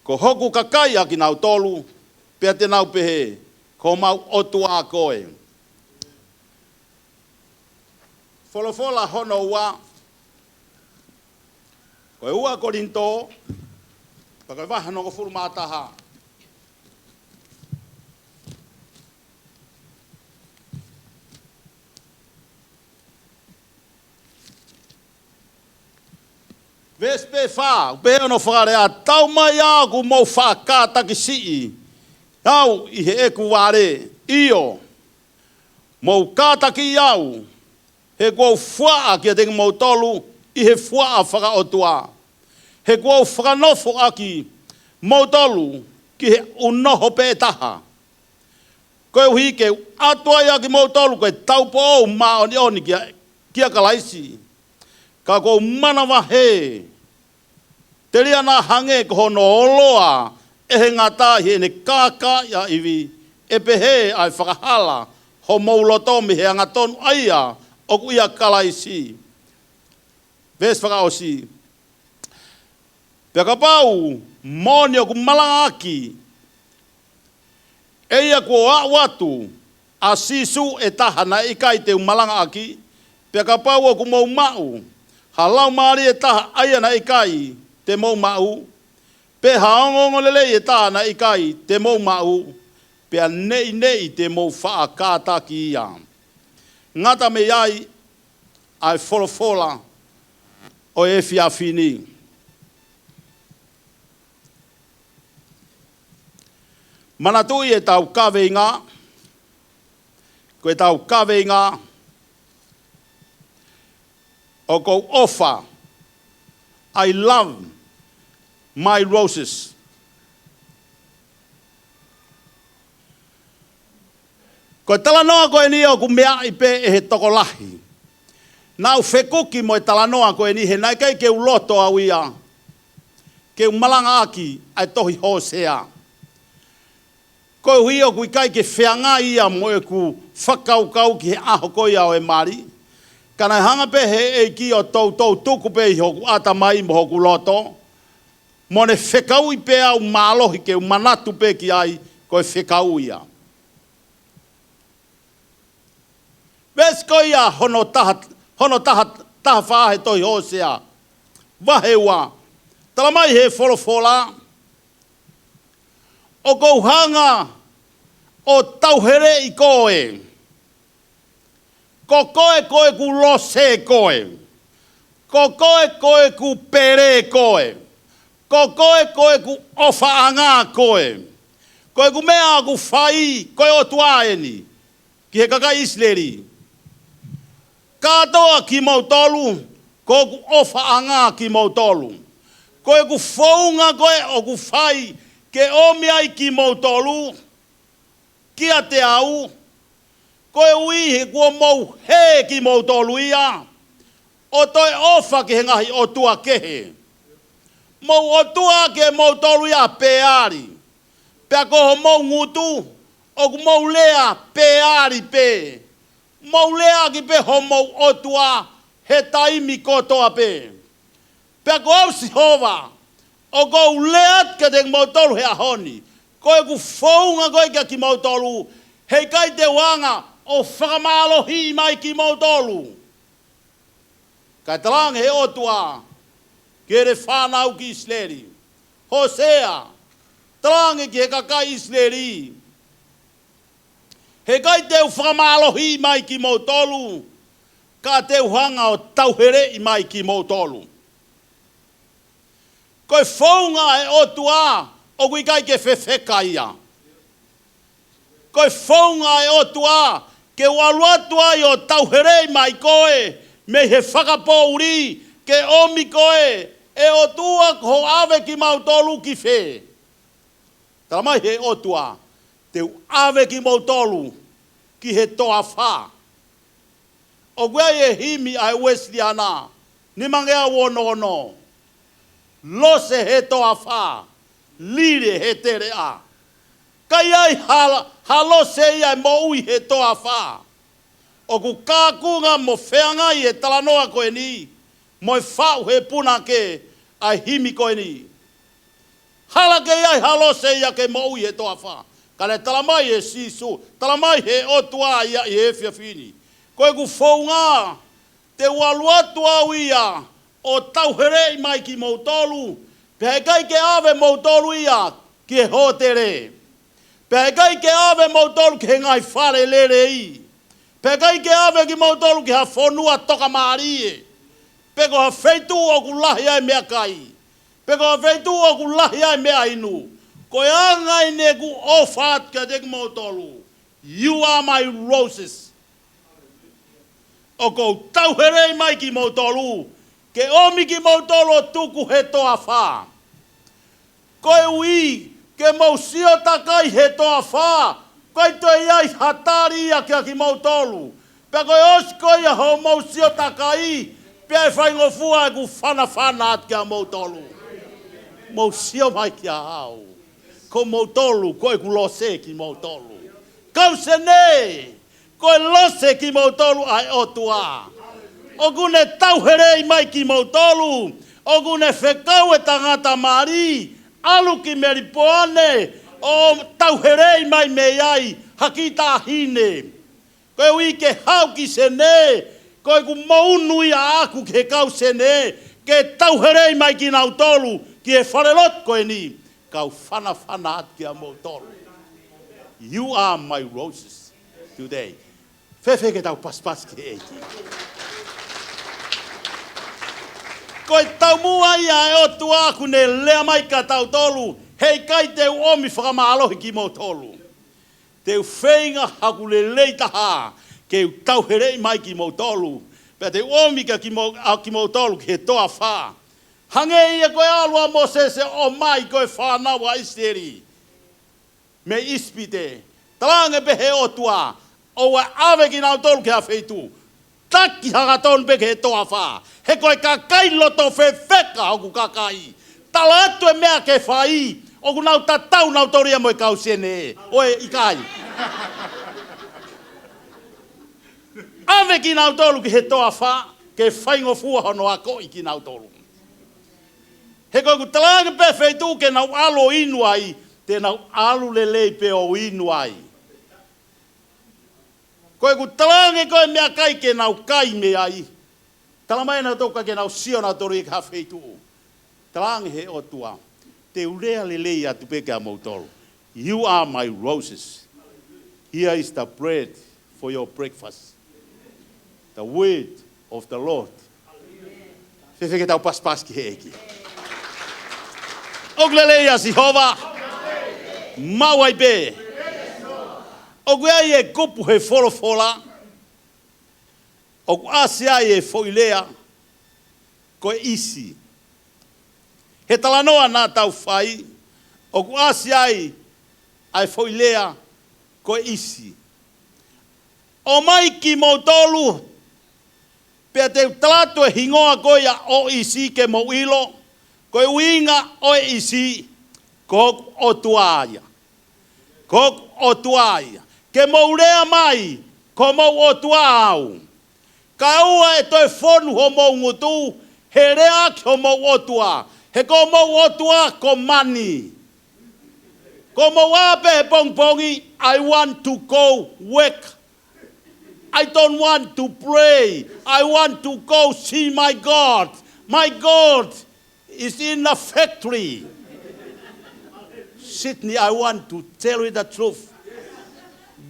ko hoku kakai a ki nau tolu, pea te nau pehe, ko mau otu a koe. Wholofola hono ua, koe ua korinto, pakai wahano ko furu mātaha. Vespe wha, upe ono whakarea, tau mai a ku mau wha kātaki sii. Au i he eku ware, io. Mau kātaki au, he kua whaa kia tengi mau tolu, i he whaa whakaotua. He kua whakanofo aki, mau tolu, ki he unoho pētaha. Koe uhi ke atua ia ki mau tolu, koe taupo au maa oni kia kalaisi. Ka kou manawa he. Te ria nā hange ko hono oloa, e he ngata hi ene kāka ia iwi, e pehe ai whakahala, ho mauloto mi he angatonu aia, o ku ia kalaisi. Ves whakaosi. Pea ka pau, moni o ku malanga aki, e ia kua watu, a sisu e taha na ikai te malanga aki, pea ka pau o ku mau mau, halau maari e taha aia na ikai, te mau mau, pe haongongo lele e taha na ikai, te mau mau, pea nei te mau wha kātaki ia. Ngata me iai, ai wholofola, o e whiawhini. Manatui e tau kaweinga, koe tau kaweinga, o kou ofa, I love my roses. Koe talanoa koe ni o ku mea i pe e he tokolahi. Nau whekuki mo e talanoa koe ni he nai kei ke uloto au ia. Ke malanga aki ai tohi hosea. Ko hui o kui kai ke whianga ia mo e ku whakaukau ki he aho koi au e mari. Kana hanga pe he e ki o tau tuku pe i hoku ata mai mo hoku loto. Mo ne whekau i pe au mālohi ke manatu pe ki ai ko e whekau ia. Ves ko ia hono taha whahe toi hosea. Wahewa. Tala mai he wholofola. O kou hanga o tauhere i koe. Ko koe ku lose koe. Ko koe ku pere koe. Ko koe ku ofa anga koe. Koe ku mea ku whai koe o tuaeni. Ki he kaka Iseleri. Katoa ki mautolu, ko ku ofa anga ki mautolu. Koe ku whaunga koe o ku whai ke omi ai ki mautolu, ki a te au, koe uihi kua mau he ki mautolu ia, o toi ofa ke he ngahi o tua kehe. Mau o tua ke mautolu ia peari, pea koho mau ngutu, o ku mau lea peari pe. Mau lea ki pe ho mau o tua he taimi kotoa pe. Pea ko au si hova, o kou leat ka te mautolu he ahoni. Koe ku whaunga koe kia ki mautolu. Hei kai te wanga o whakamalohi mai ki mautolu. Kai talang he otua. Kere whanau ki Iseleri. Hosea. Talang ki he kakai Iseleri. Hei kai te whakamalohi mai ki mautolu. Ka te wanga o tauhere mai ki mautolu. Koe whaunga e otua o kui kai ke whewheka ia. Koe whaunga e otua ke waluatua i o tauherei mai koe me he whakapouri ke omi koe e otua ko ave ki mautolu ki whe. Tara mai he otua te ave ki mautolu ki he toa wha. O gwea e himi ai Wesley ana ni mangea wono. Lose he toa wha, lire he tere a. Kai ai halose ia mo ui he toa wha. O ku kākunga mo wheanga i e talanoa koe ni, mo e whau he puna ke ai himi koe ni. Hala ke ai halose ia ke mo ui he toa wha. Kane talamai e sisu, talamai he otua ia i he whiawhini. Koe ku whaunga, te waluatu au ia, o tauherei mai ki mautolu, pe kai ke ave mautolu ia ki he hotere. Pe kai ke ave mautolu ki he ngai whare lere i. Pe kai ke ave ki mautolu ki ha whonua toka maarie. Pe ko ha wheitu o ku lahi ai mea kai. Pe ko ha wheitu o ku lahi ai mea inu. Ko e angai ne ku ofat ka te ki mautolu. You are my roses. O ko tauherei mai ki mautolu. Ke omi ki mautolo tuku he toa wha. Koe ui, ke mausio takai he toa wha. Koe toi ai hatari ia kia ki mautolu. Pe koe osko ia ho mausio takai. Pe e whaingo fua e ku whana at kia mautolu. Mausio mai kia hau. Ko mautolu, koe ku lose ki mautolu. Kau se ne, koe lose ki mautolu ai otua. O kune tauherei mai ki mautolu, o kune whekau e tangata mari, alu ki meripoane, o tauherei mai me ai, hakita hine. Koe ui ke hau ki sene, koe ku maunu ia aku ke kau sene, ke tauherei mai ki nautolu, ki e wharelot koe ni, kau whana at ki a mautolu. You are my roses today. Whewhe ke tau paspas ki eiki. Koe tau mua ia e otu aku ne lea mai ka tau tolu, hei kai te omi whakamalohi ki mo tolu. Te whenga haku le leitaha, ke tau herei mai ki mo tolu, pe te omi ka ki mo tolu ki he toa wha. Hange ia koe alua mo sese o mai koe whanawa Iseleri. Me ispite, talange pe he otua, o e ave ki nau tolu ki a wheitu. Taki hagaton pe ke he toa wha. He koe ka kai loto whewheka hoku kakai. Tala atu e mea ke whai, O ku nau tatau nau toria mo kau Sione. Oe ikai. Ave ki nau tolu ki he toa wha, ke whaingo fua hono ako i ki nau tolu. He koe ku talanga pe whaitu ke nau alo inu ai, te nau alu lelei pe o inu ai. Koe ku talanga koe mea kai ke nau kai me ai. Talamai na toka ke nau Sione tori ka whaitu. Talanga he o tua. Te urea lelei atu pe ka mautolu. You are my roses. Here is the bread for your breakfast. The word of the Lord. Fefeke tau paspas ki heiki. Oglelei a Sihova. Mawai be. Oglei e kupu he folofola. Ogu asia e foilea. Koe isi. He talanoa nā tau whai. Ogu asia e foilea. Koe isi. O mai ki mautolu. Pea te talatu e hingoa koia o isi ke mo ilo. Koe uinga o isi. Kok o tuaia. Kok o tuaia. Ke mo urea mai. Ko mo o tuau. Ka ua e toi fonu ho mo ngutu. He rea ki ho mo o tua. He ko mo o tua ko mani. Ko mo wape he pongpongi. I want to go work. I don't want to pray. I want to go see my God. My God is in the factory. Sydney, I want to tell you the truth.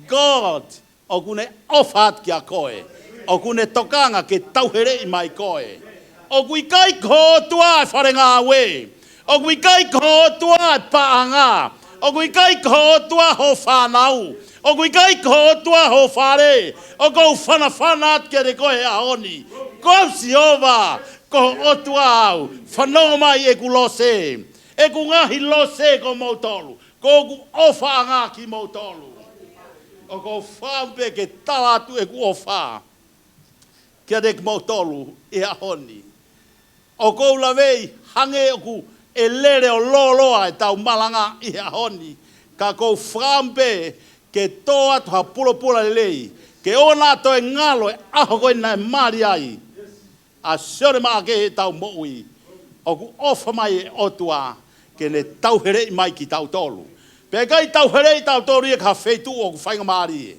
God, o kune ofat kia koe. O kune tokanga ke tauhere i mai koe. O kui kai ko tua e wharenga we. O kui kai ko tua e paanga. O kui kai ko tua ho whanau. O kui kai ko tua ho whare. O kou whana at ke re koe aoni. Kou Siova, ko o tua au. Whanau mai e ku lose. E ku ngahi lose ko mautolu. Ko ku ofa anga ki mautolu. O kou whampe ke talatu e ku ofa. Kia dek mautolu e aoni. O kou lavei hange o ku e lere o loloa e tau Malanga i aoni. Ka kou whampe ke toa toha pula lei, ke ona to e ngalo e aho koe na e mari ai. A Sione Maake he tau moui, o ku ofa mai e otua, ke ne tauhere mai ki tau tolu. Pe kai tauhere i tau tolu ia ka wheitu o ku whainga mari e.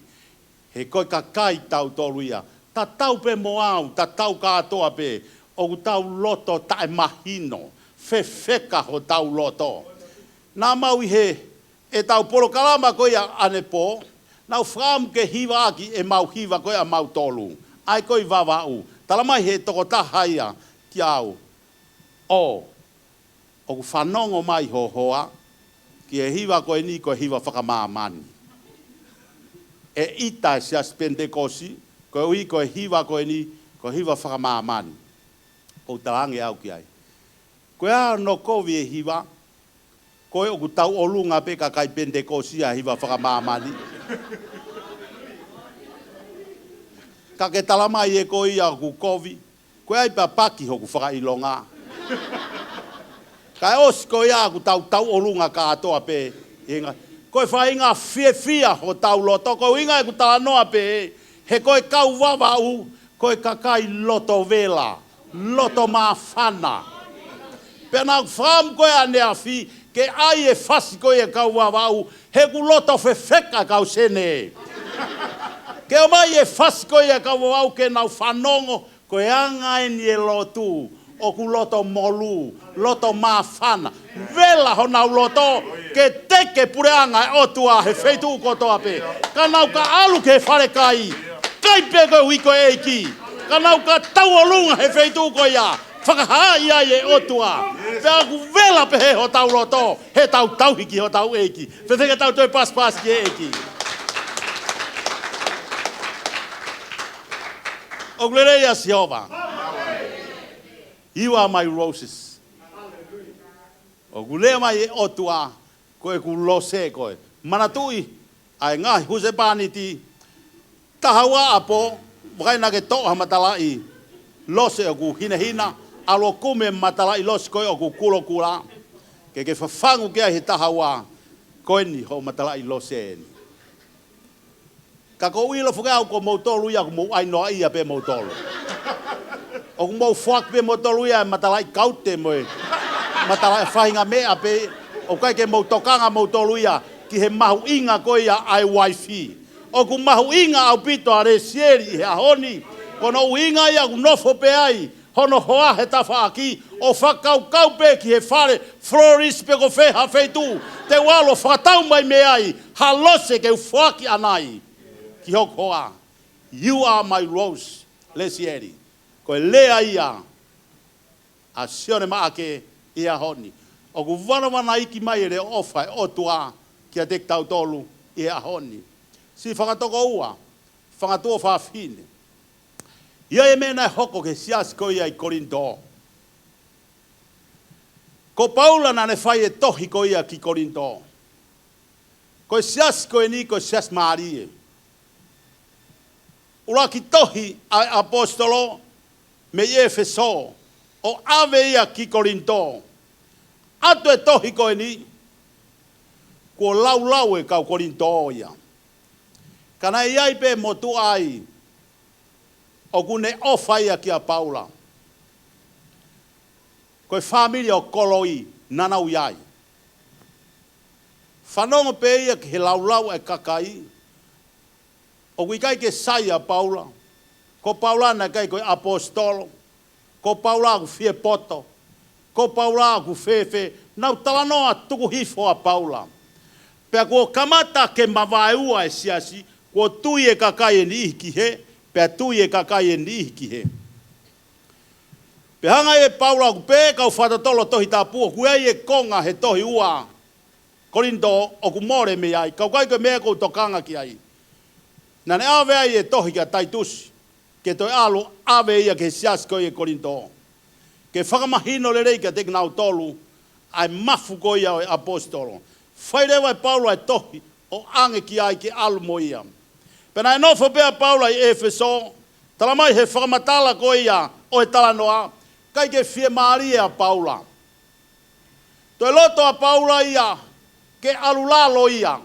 He koe ka kai tau tolu ia, ta tau pe moau, ta tau katoa pe, o ku tau loto ta e mahino, whewheka ho tau loto. Nā mau i he, e tau polo kalama koe ane po, nau wham ke hiwa aki e mau hiwa koe a mau tolu. Ai koe wawau. Talamai he toko tahaia ki au. O ku whanongo mai ho hoa, ki e hiwa koe ni koe hiwa whakamāmani. E ita si as Pentekosi, koe ui koe hiwa koe ni, koe hiwa whakamāmani. O talange au ki ai. Koe a no kovi e hiwa, koe o ku tau olunga pe ka kai Pentekosi a hiwa whakamāmani. Ka ke talamai e koe ia ku kovi, koe ai pa paki ho ku whakailonga. Ka e os koe ia ku tau olunga ka atoa pe. Koe whainga fia ho tau loto, koe inga e ku talanoa pe. He koe kau wawau, koe ka kai loto vela, loto mawhana. Pena wham koe ane a fi, ke ai e whasi koe e kau wawau, he ku loto whewheka kau sene. Ke o mai e whasi koe e kau wawau ke nau whanongo, koe anga e ni e lotu, o ku loto molu, loto mawhana. Vela ho nau loto, ke teke pure anga e otua he wheitu kotoa pe. Ka nau ka alu ke whare kai, kai pe koe hui koe eiki. Ka nau ka tau olunga he wheitu koe ia. Whakahai ai e otua. Pea ku vela pe he ho tau loto. He tau hiki ho tau eiki. Whewheka tau toi pas ki eiki. O glereia Siova. You are my roses. O gulea mai e otua. Koe ku lose koe. Manatui. Ai ngahi huse paniti. Tahawa apo. Wakaina ke toa matalai. Lose o ku hina. Alo kume matalai los koe o ku kulo kula. ke whawhangu kia he tahawa koe ni ho matala I Lesieli. Ka ko uilo whakau ko mautolu ia ko mau ainoa ia pe mautolu. O ko mau whak pe mautolu ia matala I kaute moe. Matala I whahinga mea pe o kai ke mautokanga mautolu ia ki he mahu inga koe ia ai wifi. O ku mahu inga au pito a Lesieli he ahoni. Kono uinga ia ku nofo pe ai. Hono hoa he tafa aki. O whakau kau pe ki he whare. Floris pe ko wheha wheitu. Te walo whakatau mai me ai. Halose ke whaki anai. Ki hok hoa. You are my rose. Lesieli. Koe lea ia. A Sione Maake ia honi. O ku wana iki mai re ofa o tua. Kia tek tau tolu ia honi. Si whakatoko ua. Whakatua whawhine. Ia e mena hoko ke sias ko ia I Korinto. Ko Paula na ne whai e tohi ko ia ki Korinto. Ko sias ko e ni ko sias Marie. Ura ki tohi ai apostolo me Efeso o ave ia ki Korinto. Ato e tohi ko e ni ko lau e kau Korinto ia. Kana iai pe motu ai o kune ofa ia ki a Paula. Koe familia o koloi nanau iai. Whanongo pe ia ki he lau e kakai. O kui kai ke sai a Paula. Ko Paula na kai koe apostolo. Ko Paula ku fie poto. Ko Paula ku fefe. Nau talanoa tuku hifo a Paula. Pea ko kamata ke mawaeua e siasi. Ko tui e kakai e ni ki he. Pea tui e kakai e ni ki he. Pe hanga e Paula ku pe kau whatatolo tohi tāpua. Ku e konga he tohi ua. Korinto o ku more me ai. Kau kai koe mea kou tokanga ki ai. Nane ave ai e tohi kia taitusi. Ke toi alu ave ia ke sias koe e Korinto. Ke whakamahino le rei kia tek nau tolu. Ai mafu koe ia o e apostolo. Whairewa e Paula e tohi. O ange ki ai ke alu mo ia. Pena e nofo pea Paula I Efeso. Talamai he whakamatala koe ia o e talanoa. Kai ke fie Maria a Paula. Toi loto a Paula ia. Ke alulalo ia.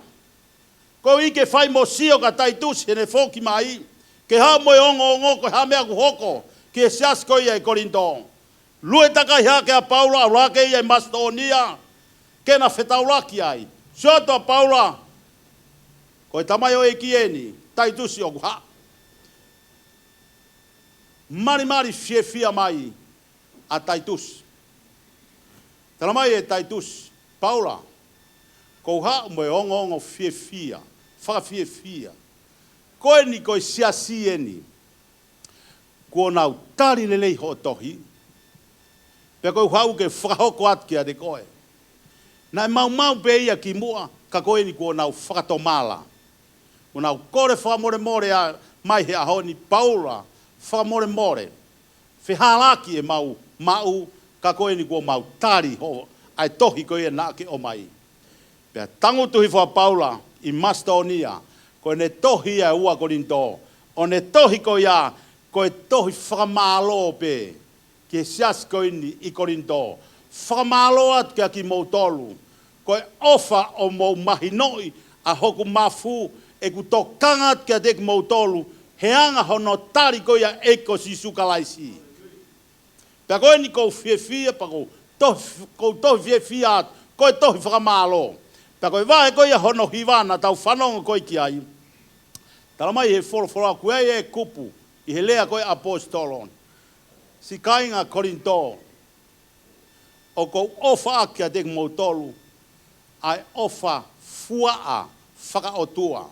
Ko I ke whai mo sio ka taitusi ne foki mai. Ke hao moe ongo ko ha mea ku hoko. Ke sias ko ia e Korinto. Lue takai ha ke a Paula aurake ia I Mastonia. Ke na whetauraki ai. Soto a Paula. Ko e tamai o e kieni. Taitusi o ku ha. Mari fie mai. A taitusi. Talamai e taitusi. Paula. Ko ha moe ongo fie. Whaka fie. Koe ni koe siasi e ni. Ko nau tari lelei ho tohi. Pe koe hau ke whakahoko atu kia de koe. Nai mau pe ia ki mua. Ka koe ni ko nau whakatomala. Ko nau kore whakamore a mai he aho ni Paula. Whakamore. Whihalaki e mau. Ka koe ni ko mau tari ho. Ai tohi koe e nake o mai. Pea tangutuhi wha Paula I Mastonia. Ko ne tohi e ua Korinto. O ne tohi ko ia. Ko e tohi whakamalo pe. Ke sias ko ini I Korinto. Whakamalo at kia ki mautolu. Ko e ofa o mau mahinoi. A hoku mafu. E ku tokangat kia dek mautolu. He anga hono tari ko ia eko si sukalaisi. Pea ko ini kou fie pa kou tohi fie at. Ko e tohi whakamalo. Pea koe wahe koe hono hiwana tau whanonga koe ki ai. Talamai he whora koe e kupu. I he lea koe apostolon. Si kainga Korinto. O kou ofa akia dek mautolu. Ai ofa fuaa whakaotua.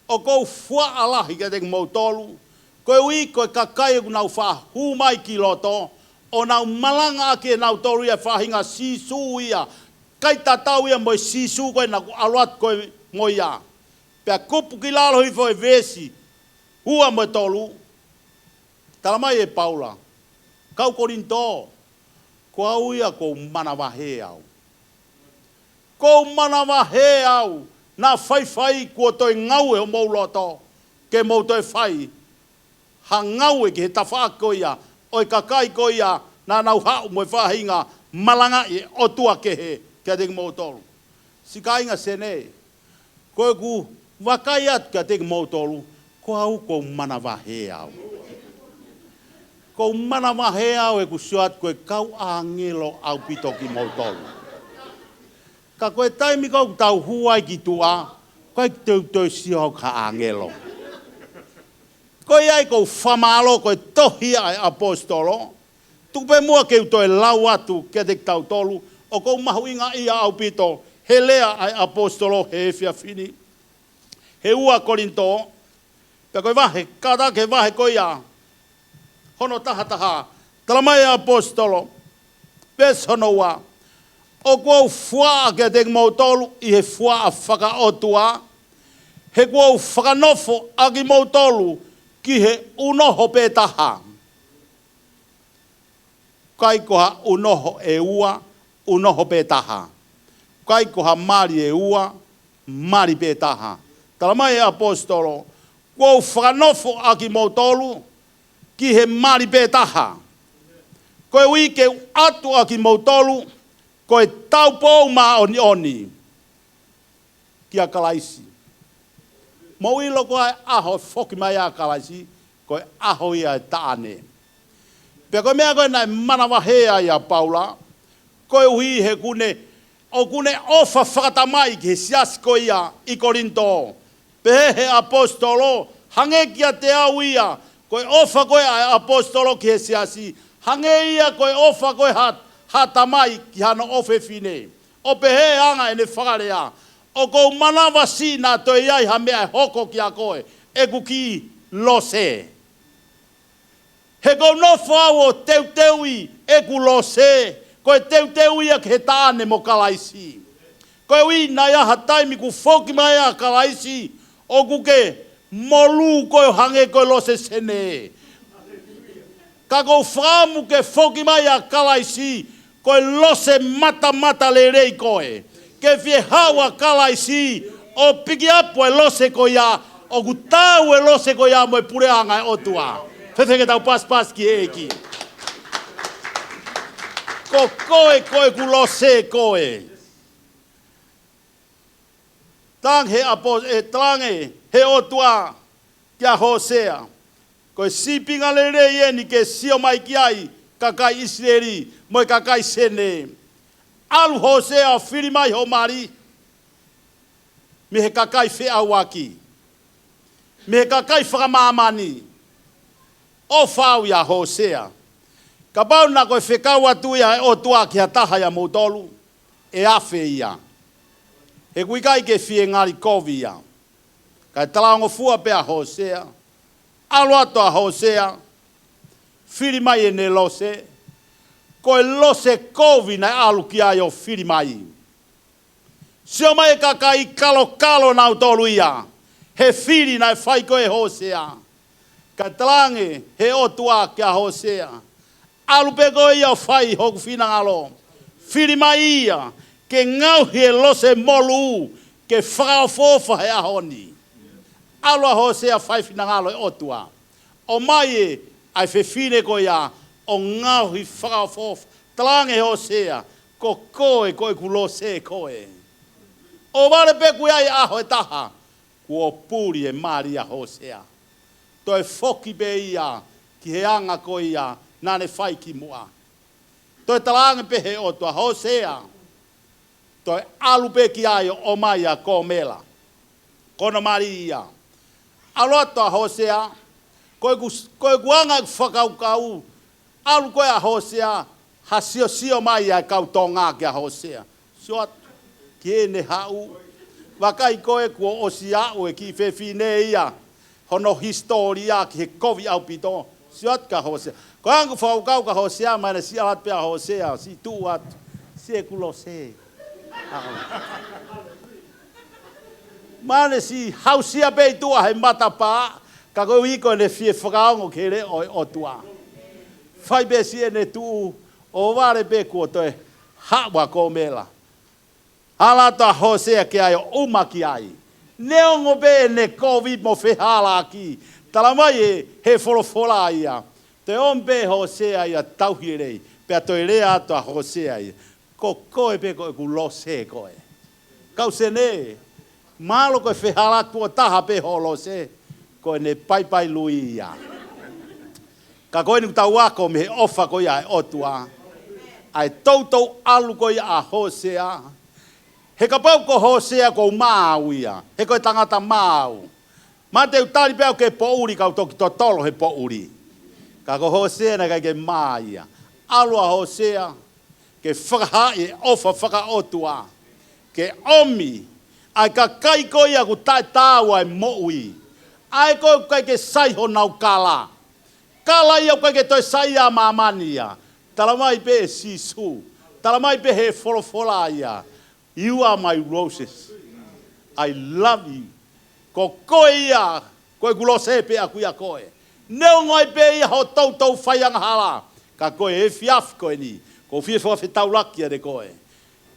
O kou fuaa lahi kia dek mautolu. Koe ui koe kakai ku nau wha humai ki loto. O nau malanga ake nau toru ia whahinga sisu ia. Kai tatau ia moi sisu koe na aluat koe moi ia. Pea kupu ki lalo hifo e vesi. Hua moi tolu. Talamai e Paula. Kau Korinto. Ko au ia kou manawahe au. Kou manawahe au. Na whai kua toi ngau e o mauloto. Ke mau toi whai. Ha ngau e ki he tawha ko ia. Oi kakai ko ia. Na nau hau moi whahinga. Malanga e otua ke he kia te mautolu. Si ka inga sene, koe ku wakai atu kia te mautolu, ko au ko mana wahe au. Ko mana wahe au e ku suat koe kau angelo au pito ki mautolu. Ka koe taimi kau tau huai ki tua, koe tau siau ka angelo. Koe ai kou whamalo, koe tohi ai apostolo, tupe mua keu toi lau atu kia te tau tolu, o kou mahu inga ia au pito, he lea ai apostolo he fia fini. He ua korinto, pe koe wahe, kata ke wahe koe ia, hono taha, talamai apostolo, pes hono ua, o kou fua kia te mautolu, i he fua a whakaotua, he kou whakanofo a ki mautolu, ki he unoho pētaha. Kai koha unoho e ua, unoho pētaha. Kai koha mari e ua, mari pētaha. Talamai e apostolo, kou whakanofo a ki mautolu, ki he mari pētaha. Koe ui ke atu a ki mautolu, koe taupou ma oni. Kia kalaisi. Mo ilo koe aho foki mai a kalaisi, koe aho ia e taane. Pea koe mea koe nai manawa hea ia Paula, koe ui he kune, o kune ofa whakatamai ki he siasi koe ia i Korinto. Pe he apostolo, hange kia te au ia, koe ofa koe a apostolo ki he siasi, hange ia koe ofa koe hatamai ki hano ofe fine. O pe he anga ene whakarea, o kou manawa sina toi iai ha mea hoko ki a koe, e kuki lose. He kou nofo au o teuteui e ku lose, koe teuteui a ke taane mo kalaisi. Koe ui nai aha taimi ku foki mai a kalaisi, o kuke molu koe hange koe lose sene. Ka kou whaamu ke foki mai a kalaisi, koe lose mata le rei koe. Ke fie hawa kalaisi, o piki apu e lose ko ia, o ku tau e lose ko ia mo e pureanga e otua. Whewhenge tau pas ki eki. Ko koe ku lose koe. Tange he otua kia Hosea. Koe sipinga le rei eni ke sio mai ki ai, kakai Israeli, mo kakai sene. Alu Hosea whiri mai ho mari, me he kakai whea waki, me he kakai whakamamani, o whau ia Hosea. Ka pau na koe whekau atu ia e o tua ki ha taha ia mautolu, e awhi ia. He kuikai ke whie ngari kovi ia. Kai talaongo fua pea Hosea, alu atoa Hosea, whiri mai e ne lose, koe lose kovi na alu ki ai o whiri mai. Sio mai kakai kalo nau tolu ia, he whiri na whai koe Hosea. Ka talange he otua kia Hosea. Alu pe koe ia whai hoku whinangalo. Whiri mai ia, ke ngau he lose molu, ke whakaofofa he ahoni. Alu a Hosea whai whinangalo e otua. O mai e, ai whiwhine koe ia, o ngau hi whakaofofa. Talange Hosea, ko koe ku lose koe. O wale pe kui ai aho e taha, kua puri e mari a Hosea. Toi foki be ia, ki he anga koe ia, nane whai ki mua. Toi talange pe he o tua Hosea, toi alu pe ki ai o mai a ko mela. Kono mari ia. Aloto a Hosea, koe ku anga whakaukau, alu koe a Hosea, ha sio mai a kau tonga ki a Hosea. Suat, ki ene hau, wakai koe kua osi au e ki whewhine ia, hono historia ki he kovi au pito, suat ka Hosea. Ko angu whaukau ka Hosea, maina si alat pia Hosea, si tu atu, se kulo se. Maina si hausia pei tua he matapa, ka koe wiko ne fie whakaongo kere o tua. Whai be si ene tu, o ware pe kua toe hawa ko mela. Halata Hosea ki ai o umaki ai. Neongo be ne COVID mo whehala ki. Talamai e he wholofola ia. Te ombe Hosea ia tauhirei. Pea toi lea ato a Hosea ia. Ko koe pe koe ku lose koe. Kau se ne. Malo koe whehala tua taha pe ho lose. Koe ne pai lui ia. Ka koe ni tau ako me he ofa koe ia e otua. Ai tautou alu koe ia a Hosea. He ka pau ko Hosea ko mau ia. He koe tangata mau. Ma te utari peo ke pouri kau toki to tolo he pouri. Ka ko Hosea na kai ke maa ia. Alua Hosea ke whakaha e ofa whakaotua. Ke omi ai ka kai koe ia ku tae tāua e moui. Ai koe kai ke saiho nau kala. Kala ia kai ke toi sai a mamani ia. Tala mai pe e sisu. Tala mai pe he wholofola ia. You are my roses. I love you. Ko koe ia, koe kulose pe aku ia koe. Neo ngoi pe ia ho tau whaianga hala. Ka koe e fiaf koe ni. Ko fie whawhetau lakia de koe.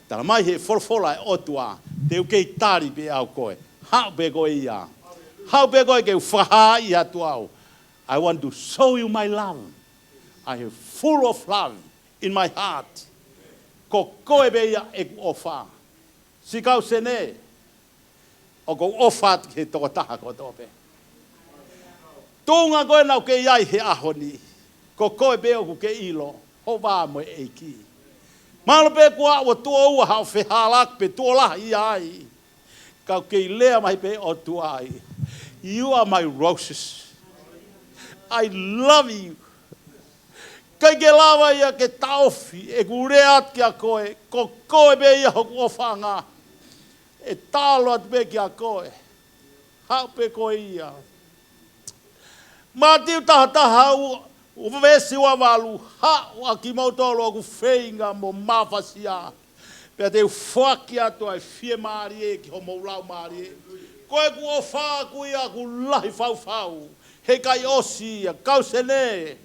Tala mai he wholofola e otua. Te ukei tari pe au koe. Hau pe koe ia. Hau pe koe ke whaha ia tuau. I want to show you my love. I am full of love in my heart. Ko koe pe ia e ku ofa. Si kau se ne. O ko ofat ke toko taha ko tope. Tunga koe nau ke iai he ahoni. Ko koe pe o ku ke ilo. Ho wā moe eiki. Malo pe kua o tua ua hao whehalak pe tua laha iai. Kau ke lea mai pe o tuai. You are my roses. I love you. Kai ke lawa ia ke taofi. E ku reat kia koe. Ko koe pe ia hoku ofanga. E talo at pe kia koe. Hau pe koe ia. Mātiu taha u vesi wa walu. Ha ki mautolo ku whainga mo mawhasia. Pea te whaki ato ai fie maari e ki ho maulau maari e. Koe ku o whāku ia ku lahi whau. He kai osi ia kau se ne.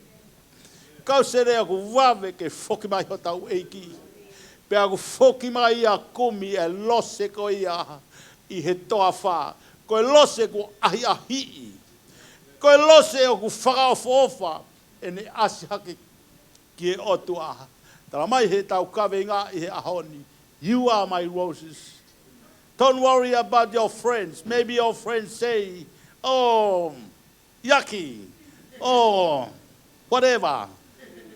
Kau se ne aku wawe ke whoki mai ho tau eiki. Pea ku whoki mai ia kumi e lose ko ia i he toa wha. Koe lose ku ahi ahi. Koe lose o ku whakaofa e ne asi hake ki e otua. Tala mai he tau kawe ngā i he ahoni. You are my roses. Don't worry about your friends. Maybe your friends say, oh, yucky. Oh, whatever.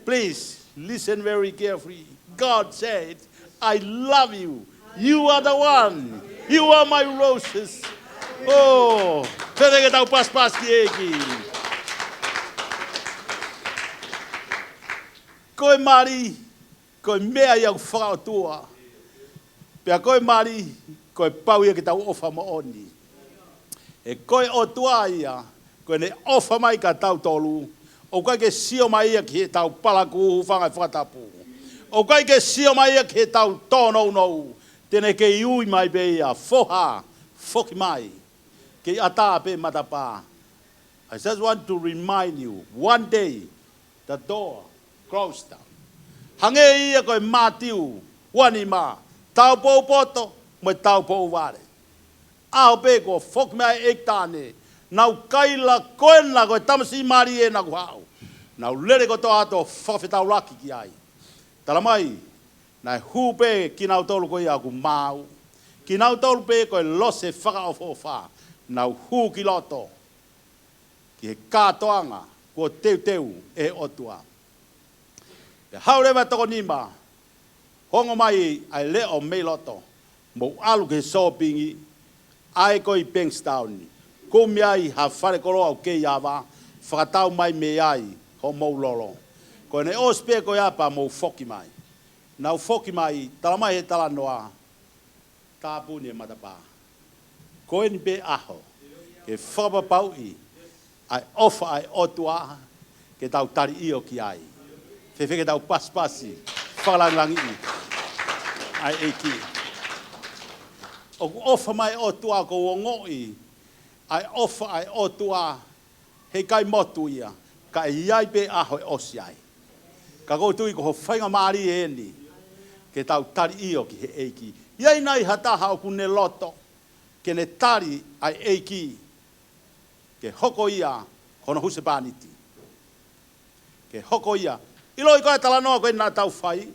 Please listen very carefully. God said, I love you. You are the one. You are my roses. Oh, pwede ke tau pas ki eki. Koe mari, koe mea iau whakaotua. Pea koe mari, koe pau ia ke tau ofa mo oni. E koe o tua ia, koe ne ofa mai ka tau tolu. O kai ke sio mai ia ki he tau palaku whangai whakatapu. O kai ke sio mai ia ki he tau tono nou. Tene ke iui mai be ia, foha, foki mai. Ke ata pe matapa. I just want to remind you, one day, the door closed down. Hange ia koe mātiu, wani mā, tau pou poto, mai tau pou ware. Aho pe ko foki mai ektane, nau kaila koena koe tamasi mari e na kuhau. Nau lere ko to ato whawhetau laki ki ai. Tala mai, nai hupe ki nau tolu koe ia ku mau. Ki nau tolu pe koe lose whakaofofa. Nau hu ki loto. Ki he kātoanga ko teu e otua. Pe haurewa toko nima. Hongo mai ai leo mei loto. Mo alu ke sopingi. Ai koi Bankstown. Ko mi ai ha whare koro au ke iawa. Whakatau mai me ai. Ho mou lolo. Ko ne ospe ko iapa mo foki mai. Nau foki mai. Tala mai he tala noa. Tāpuni e matapa. Ko ni be aho. Ke whapapau i. Ai ofa ai otua. Ke tau tari io ki ai. Fefe ke tau paspasi. Whakalangangi i. Ai eiki. O ofa mai otua ko wongo i. Ai ofa ai otua. He kai motu ia. Ka iai pe aho e osi ai. Ka koutui ko ho whainga maari e ni. Ke tau tari io ki he eiki. Iai nai hataha o kune loto. Ke ne tari ai eiki. Ke hoko ia kono huse paniti. Ke hoko ia Ilo i koe tala noa koe nā tau whai.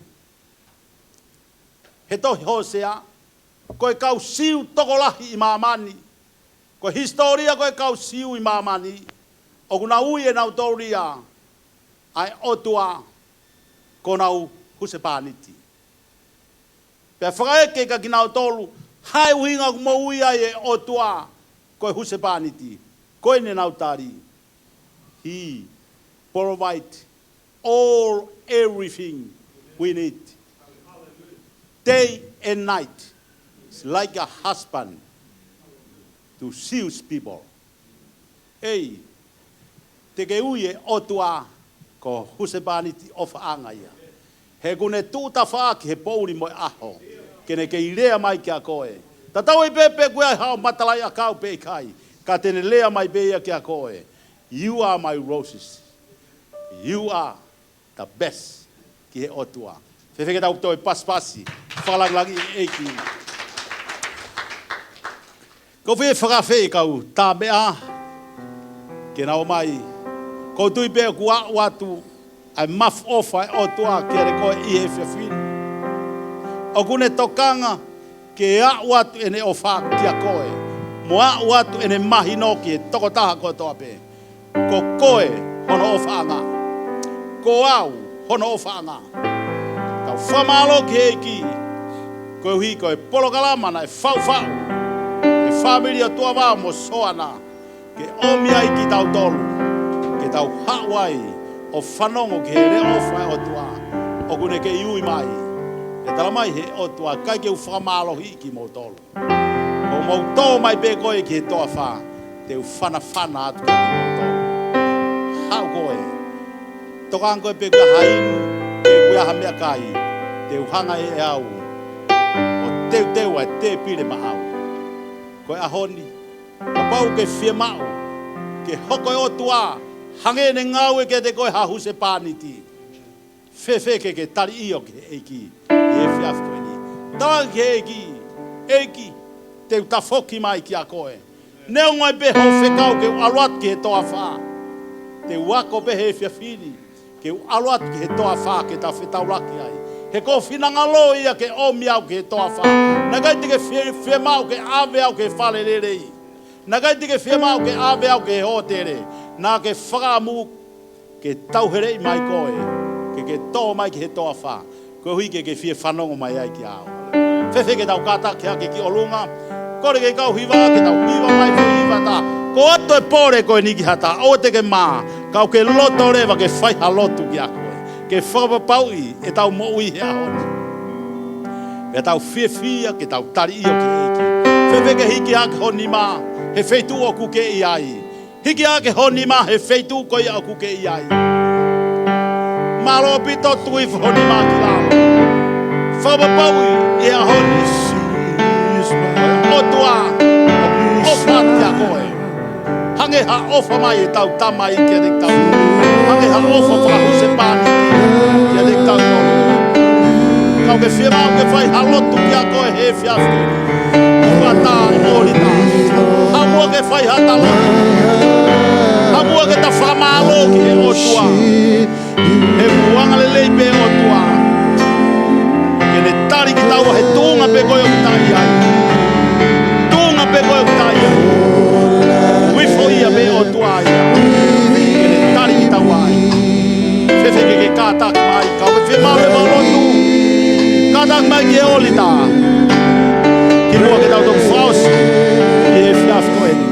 He tohi hosea. Koe kau siu toko lahi i mamani. Koe historia koe kau siu i mamani. O kuna ui e nau tauria. Ai otua. Ko nau huse pāniti. Pea whakaeke ka ki nau tolu. Hai uhinga kumo ui ai e otua. Koe huse pāniti. Koe ne nau tari. He provide all, everything we need. Day and night. It's like a husband to seals people. Ei, te ke ui e otua ko huse pāniti ofa anga ia. He kune tūta whaaki he pouri moi aho. Kene ke i rea mai kia koe. Ta tau e pepe kua hao matalai a kau pe kai. Ka tene lea mai beia kia koe. You are my roses. You are the best ki he otua. Whewheke tau toi paspasi. Whakalanglangi eiki. Ko whi e whakawhi kau tā mea. Ke nao mai. Ko tui pēo kua watu. Ai maf ofa e otua ke re koe i he whiawhini. O kune tokanga ke a watu ene ofa kia koe. Mo a watu ene mahi no ki e toko taha koe toa pē. Ko koe hono ofa anga. Ko au hono ofa anga. Tau whamalo ki eiki. Koe hui koe polo kalamana e whau whau. E whamiria tua wā mo soana. Ke omia i ki tau tolu. Ke tau hawai o whanongo ki he re ofa e otua. O kune ke iui mai. E tala mai he otua kai ke u whamalo hi ki mo tolu. O mo tō mai pe koe ki he toa wha. Te u whana atu ki mo tolu. Hau koe. Tokaan koe pe koe hainu. Ke koe aha mea kai. Te u hanga e au. O teu ai te pire ma au. Koe ahoni. Ka pau ke whie mau. Ke hoko e otua. Hangene ngau e ke te koe hahu se pāniti. Whewheke ke tari io ke eiki. E whiawhkoeni. Tāng ke eiki. Eiki. Te utafoki mai ki a koe. Neo ngai beho whekau ke aluat ki he toa wha. Te wako behe whiawhini. Ke aluat ki he toa wha ke ta whetauraki ai. He ko whinangalo ia ke omi au ke he toa wha. Nagai te ke whiemau ke ave au ke whale rerei. Nagai te ke whiemau ke ave au ke he hotere. Nā ke whakamu ke tauhere i mai koe. Ke tō mai ki he toa wha. Koe hui ke whie whanongo mai ai ki au. Whewhe ke tau kata ki hake ki olunga. Kore ke kau hiwa ke tau hiwa mai ko hiwa ta. Ko ato e pōre koe niki hata. O te ke mā. Kau ke loto rewa ke whaiha lotu ki a koe. Ke whakapapau i e tau mo ui he ahoni. Ke tau whia ke tau tari io ki eiki. Whewhe ke hiki hake honi mā. He wheitu o kuke i ai. Hiki ake honi ma he wheitu ko i aku ke i ai. Malo pito tui honi ma ki lalo. Whapapaui e a honi. Otua. Ofa ti a koe. Hange ha ofa mai e tau tamai ke dek tau. Hange ha ofa whahu se pāni ke dek tau koe. Kau ke whiemau ke whai halotu ki a koe he whiawhkoeni. Ua tā orita. Hamua ke whai hata lotu. Hamua ke ta whamalo ki he otua. He muanga le leipe otua. Ke ne tari ki taua he tūnga pe koe o kutai ai. Tūnga pe koe o kutai ai. Wifo ia pe otua ia. Ke ne tari ki taua ai. Whewheke ke kātaki mai. Kau ke whiemau le maulotu. Kātaki mai ki he olita. Ki mua ke tau toku whausi. Ki he whiawhkoeni.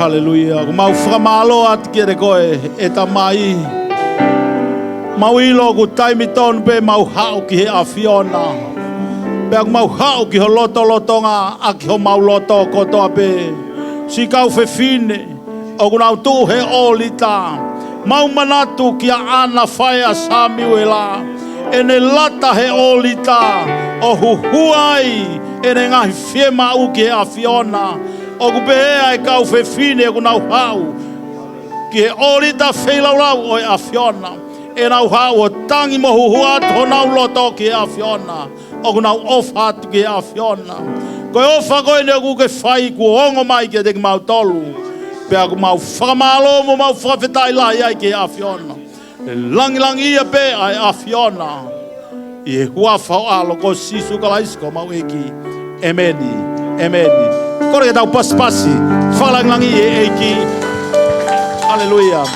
Hallelujah. Mau whakamalo at kere koe e ta mai. Mau ilo ku taimi tonu pe mau hau ki he awhiona. Pe aku mau hau ki ho loto lotonga a ki ho mau loto kotoa pe. Si kau whewhine o kunau tu he olita. Mau manatu ki a ana whaia sami wela. E ne lata he olita o huhuai e ne ngahi whiema u ki he awhiona. O kupehea e kau whewhine ku nau hau. Ki he olita whelaulau o e awhiona. E nau hau o tangi mo huhua to nau loto ki he awhiona. O ku nau ofa atu ki he awhiona. Koe ofa koe ne ku ke whai ku hongo mai ki te ki mau tolu. Pea ku mau whakamalo mo mau whawhetai lahi ai ki he awhiona. E langi ia pe ai awhiona. I he hua whao alo ko sisu kalaisko mau eki. Emeni, emeni. Kore ke tau paspasi, whalangi e eiki. Hallelujah.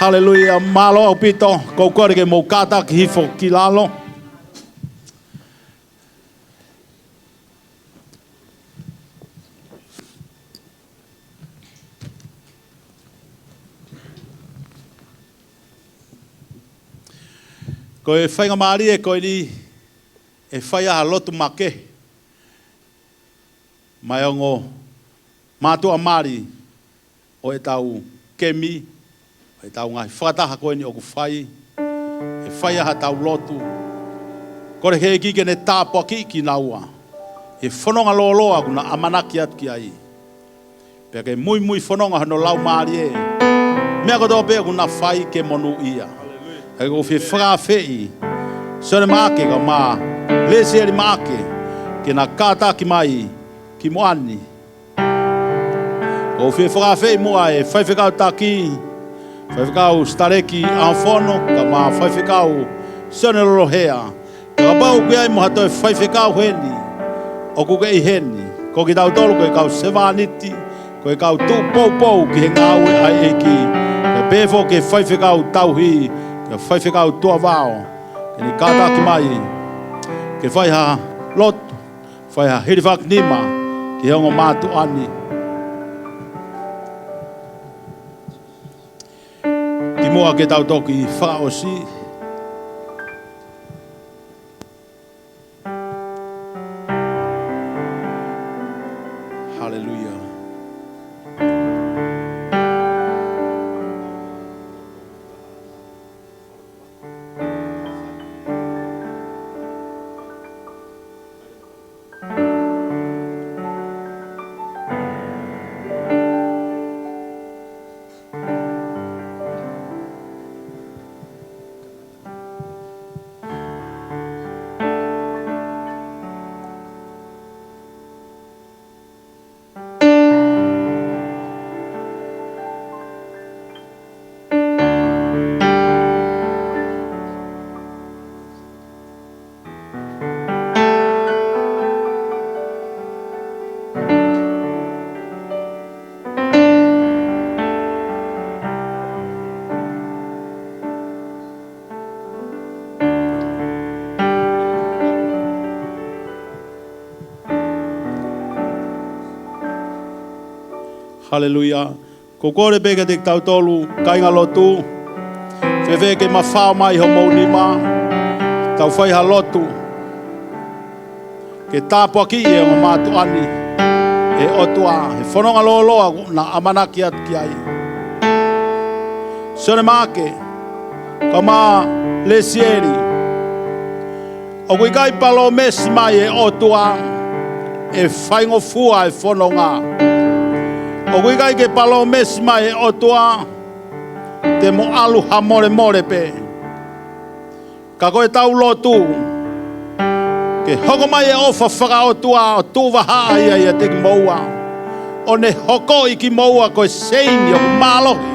Hallelujah. Malo au pito, kou kore ke mou kata ki hifo ki lalo. Ko e whainga maari e koe ni, e whai aha lotu Maake. Mai ongo mātua mari o e tau kemi, o e tau ngai whakataha koe ni o ku whai, e whai aha tau lotu. Kore he ki ke ne tāpua ki naua, e whanonga loloa kuna amanaki atu ki ai. Pea ke mui whanonga hano lau mari e, mea kotoa pea kuna whai ke monu ia. E ko whi whakawhei, Sione Maake ka mā, Lesieli Maake, ke na kātaki mai, ki moani. O whi whakawhei mua e whaiwhikau taki, whaiwhikau stareki awhono, ka mā whaiwhikau Sione Rolohea. Ka bau ki ai moha toi whaiwhikau heni, o kuke i heni. Ko ki tau tolu koe kau sevaniti, koe kau tu pou ki he ngāue ai eki. Ka pēwho ke whaiwhikau tauhi, ke whaiwhikau tua wao, ke ni kātaki mai, ke whaiha lotu, whaiha hiriwhak nima, ki hongo mātu ani. Ki mua ke tau toki whakaosi. Hallelujah. Hallelujah. Ko kore peke te tau tolu, kainga lotu. Whewhe ke mawhao mai ho maunima. Tau whaiha lotu. Ke tāpua ki e o mātu ani. E otua, he whanonga loa na amanaki atu ki ai. Sione Maake, ka mā Lesieli. O kui kai palo mesi mai e otua. E whaingo fua e whanonga. O kui kai ke palo mesi mai e otua, te mo alu ha more pe. Ka koe tau lotu, ke hoko mai e ofa whaka otua o tūwaha ia ia te ki moua. O ne hoko i ki moua koe seini o mālohi.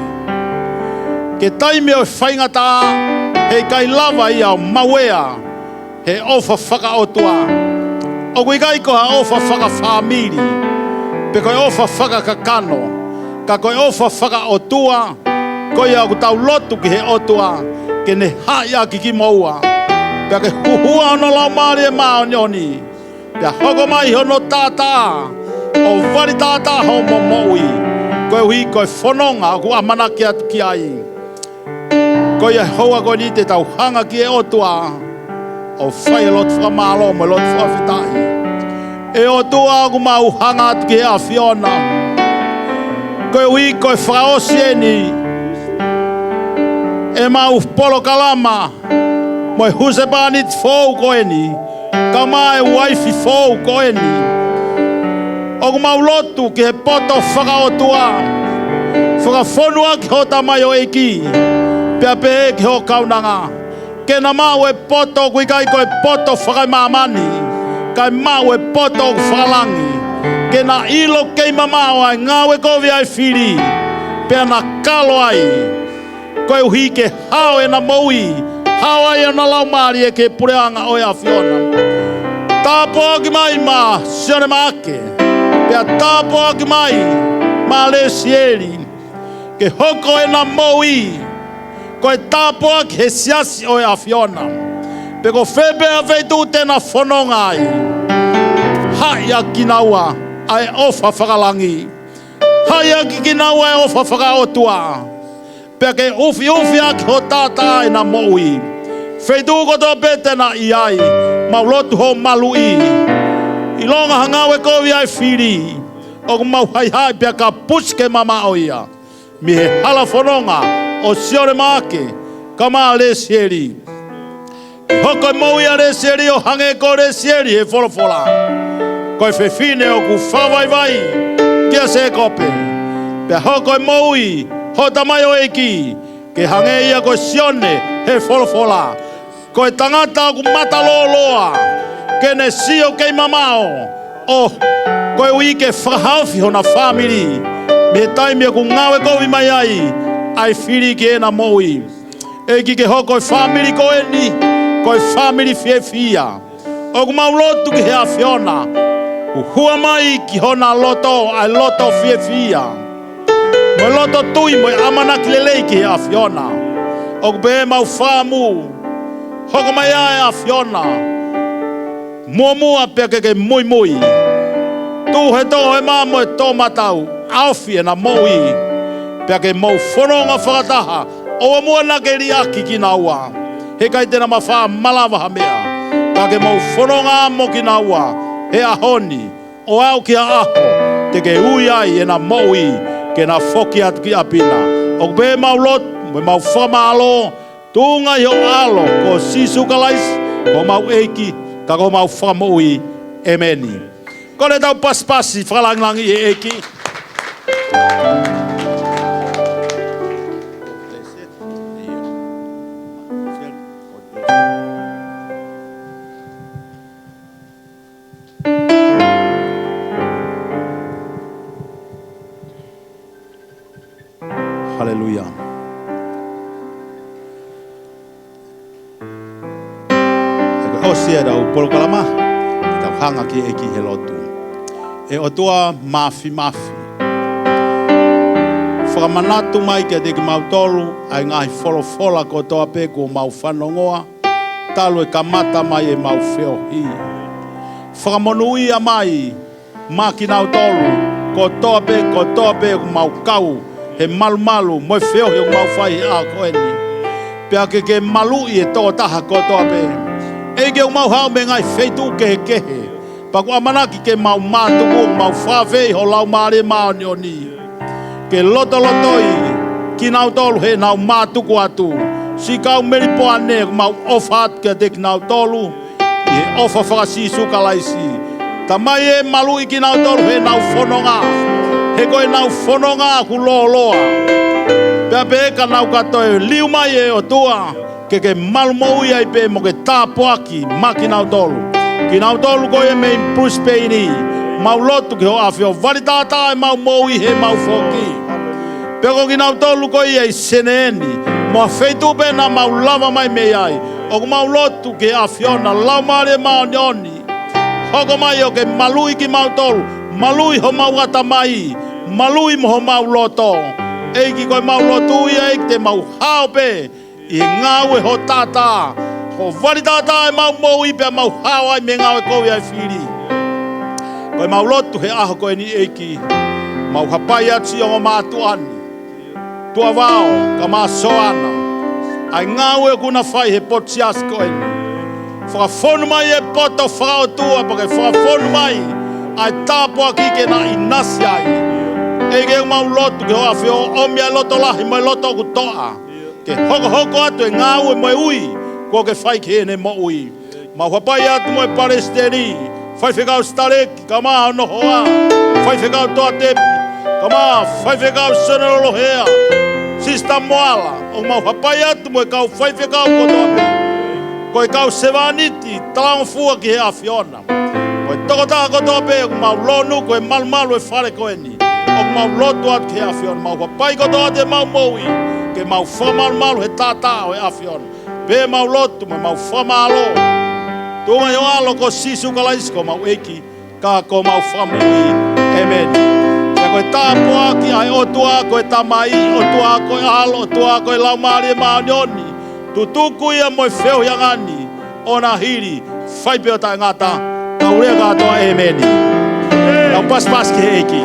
Ke taime o whaingata, he kai lava ia o mawea, he ofa whaka otua. O kui kai koha ofa whaka whamiri. Pe koe ofa whaka kakano, ka koe ofa whaka otua, koe au tau lotu ki he otua, ke ne haia ki maua. Pe ke huhua ono lau maari e maa onioni, pe hoko mai hono tātā, o wari tātā ho momoui, Koe hui koe whanonga ku amana ki atu ki ai. Koe ia hoa koe ni te tau hanga ki e otua. O whai e lotu whamalo mo lotu whawhitai. E otua ku mau hanga atu ki e a Fiona. Koe hui koe whaosieni. E mau polo kalama. Moi husebani te fōu koe ni. Ka mai waifi fōu koe ni. O mau lotu ki he poto whakaotua. Whakawhonua ki ho tamai o eki. Pea pe ki ho kaunanga. Ke na mau e poto kui kai koe poto whakai mamani. Kai mau e poto ku whakalangi. Ke na ilo kei mamao ai ngāwe kovi ai whiri. Pea na kalo ai. Koe uhi ke hao e na moui. Hao ai e na laumari e ke pureanga o ea Fiona. Tāpua ki mai ma Sione Maake. Pea tāpua ki mai ma Lesieli. Ke hoko e na moui. Koe tāpua ki he siasi o ea Fiona. Pe ko whebea veitu tēnā whanonga ai. Hai a kinaua ai ofa whakalangi. Hai a ki kinaua ai ofa whakaotua. Pea ke ufi aki ho tātā e na moui. Wheitu koto pete na i ai. Mau lotu ho malui. I longa hangawe kovi ai whiri. O mau hai pia ka puske mama o ia. Mi he hala whanonga o Sione Maake. Ka maa Lesieli. Hoko moui a Lesieli o hange ko Lesieli he wholofola. Koe whewhine o ku whawai vai. Kia se kope. Pia hoko moui ho tamai o eki. Ke hange ia ko Sione he wholofola. Koe tangata ku mataloloa. Kene sio kei mamao. Oh, koe ui ke whahawhi hona whamiri. Me taimi ku ngawe kovi mai ai. Ai whiri ki ena moui. Eki ke hoko e whamiri koe ni. Koe whamiri whia. O ku mau lotu ki hea Fiona. Hua mai ki hona loto. Ai loto whia. Mo loto tui mo amanaki lelei ki hea Fiona. O ku be mau whamu. Hoko mai ai a Fiona. Mua pia ke mui. Tu he tō he māmo e tō matau. Awhi e na moui. Pia ke mau whanonga whakataha. Oa mua na ke riaki ki na ua. He kai tēnā mawha malawa ha mea. Ka ke mau whanonga mo ki na ua. He ahoni. O au ki a aho. Te ke ui ai e na moui. Ke na whoki atu ki apina. O be mau lot. Me mau whamalo. Tunga i o alo, ko sisu kalais, ko mau eiki, ka ko mau whamui, emeni. Ko le tau paspasi, whakalangi e eiki. Hallelujah. O sia da o polo kalama tau hanga ki eki he lotu e o tua mafi whakamanatu mai kia te ki mau tolu ai ngahi wholofola ko toa pe ko mau whanongoa talu e kamata mai e mau wheo hi whakamonui a mai maki nau tolu ko toa pe ko mau kau he malu moi wheo he mau whai a koeni pia ke malu i e tō taha ko toa pe Ege o mau hao me ngai wheitu kehe. Paku amanaki ke mau mātuku, mau whawhei ho lau maare maoni o ni. Ke lotolotoi ki nau tolu he nau mātuku atu. Si kau meripo ane mau ofat ke te ki nau tolu. I he ofa whakasisu kalaisi. Ta mai e malu i ki nau tolu he nau whanonga. He koe nau whanonga ku loa. Pea pe ka nau katoe liu mai e o tua. Ke malu moui ai pe mo ke tāpuaki maki nau tolu. Ki nau tolu koe me impus pe ini. Mau lotu ki ho awhio. Wari tātā e mau moui he mau whoki. Peko ki nau tolu koe ai seneeni. Moa wheitu pe na mau lava mai me ai. O ku mau lotu ki awhiona. Lau maare mau nioni. Hoko mai o ke malui ki mau tolu. Malui ho mau gata mai. Malui mo ho mau loto. Eiki koe mau lotu ia eiki te mau hao pe. I ngawe ho tata. Ko wari tata e mau mou i pia mau hawai me ngawe kowi ai whiri. Koe mau lotu he aho koe ni eiki. Mau hapai ati o mātuani. Tua vao ka mā soana. Ai ngau e kuna whai he poti asko eni. Whakafonu mai e poto whao tua pake whakafonu mai. Ai tāpua ki ke na inasi ai. Ege mau lotu ke hoa whio omia loto lahi mai loto ku toa. Ke hoko atu e ngau e mai ui. Ko ke whai ke ene mo ui. Mau hapai atu mo e paresteri. Whai whikau stareki ka maha no hoa. Whai whikau toa tepi. Ka maha whai whikau sonarolo hea. Sista moala. O mau hapai atu mo e kau whai whikau ko toa pe. Ko e kau sevaniti talang fua ki he a whiona. Ko e toko taha ko toa pe. Ko mau lonu ko e malu e whare ko eni. O mau lotu atu ki he a whiona. Mau hapai ko toa te mau moui. Ke mau whamalu he tātao he a whiona. Pe mau lotu mo mau whamalo. Tunga yo alo ko sisu kalaisi ko mau eki. Ka ko mau whamui. Amen. Ja koe tāpua ki ai otua koe tamai. Otua koe alo. Otua koe laumari e maanioni. Tutuku ia mo e wheo yangani. Ona hiri. Whaipeo tai ngata. Kaurea katoa. Amen. Nau pas ki he eki.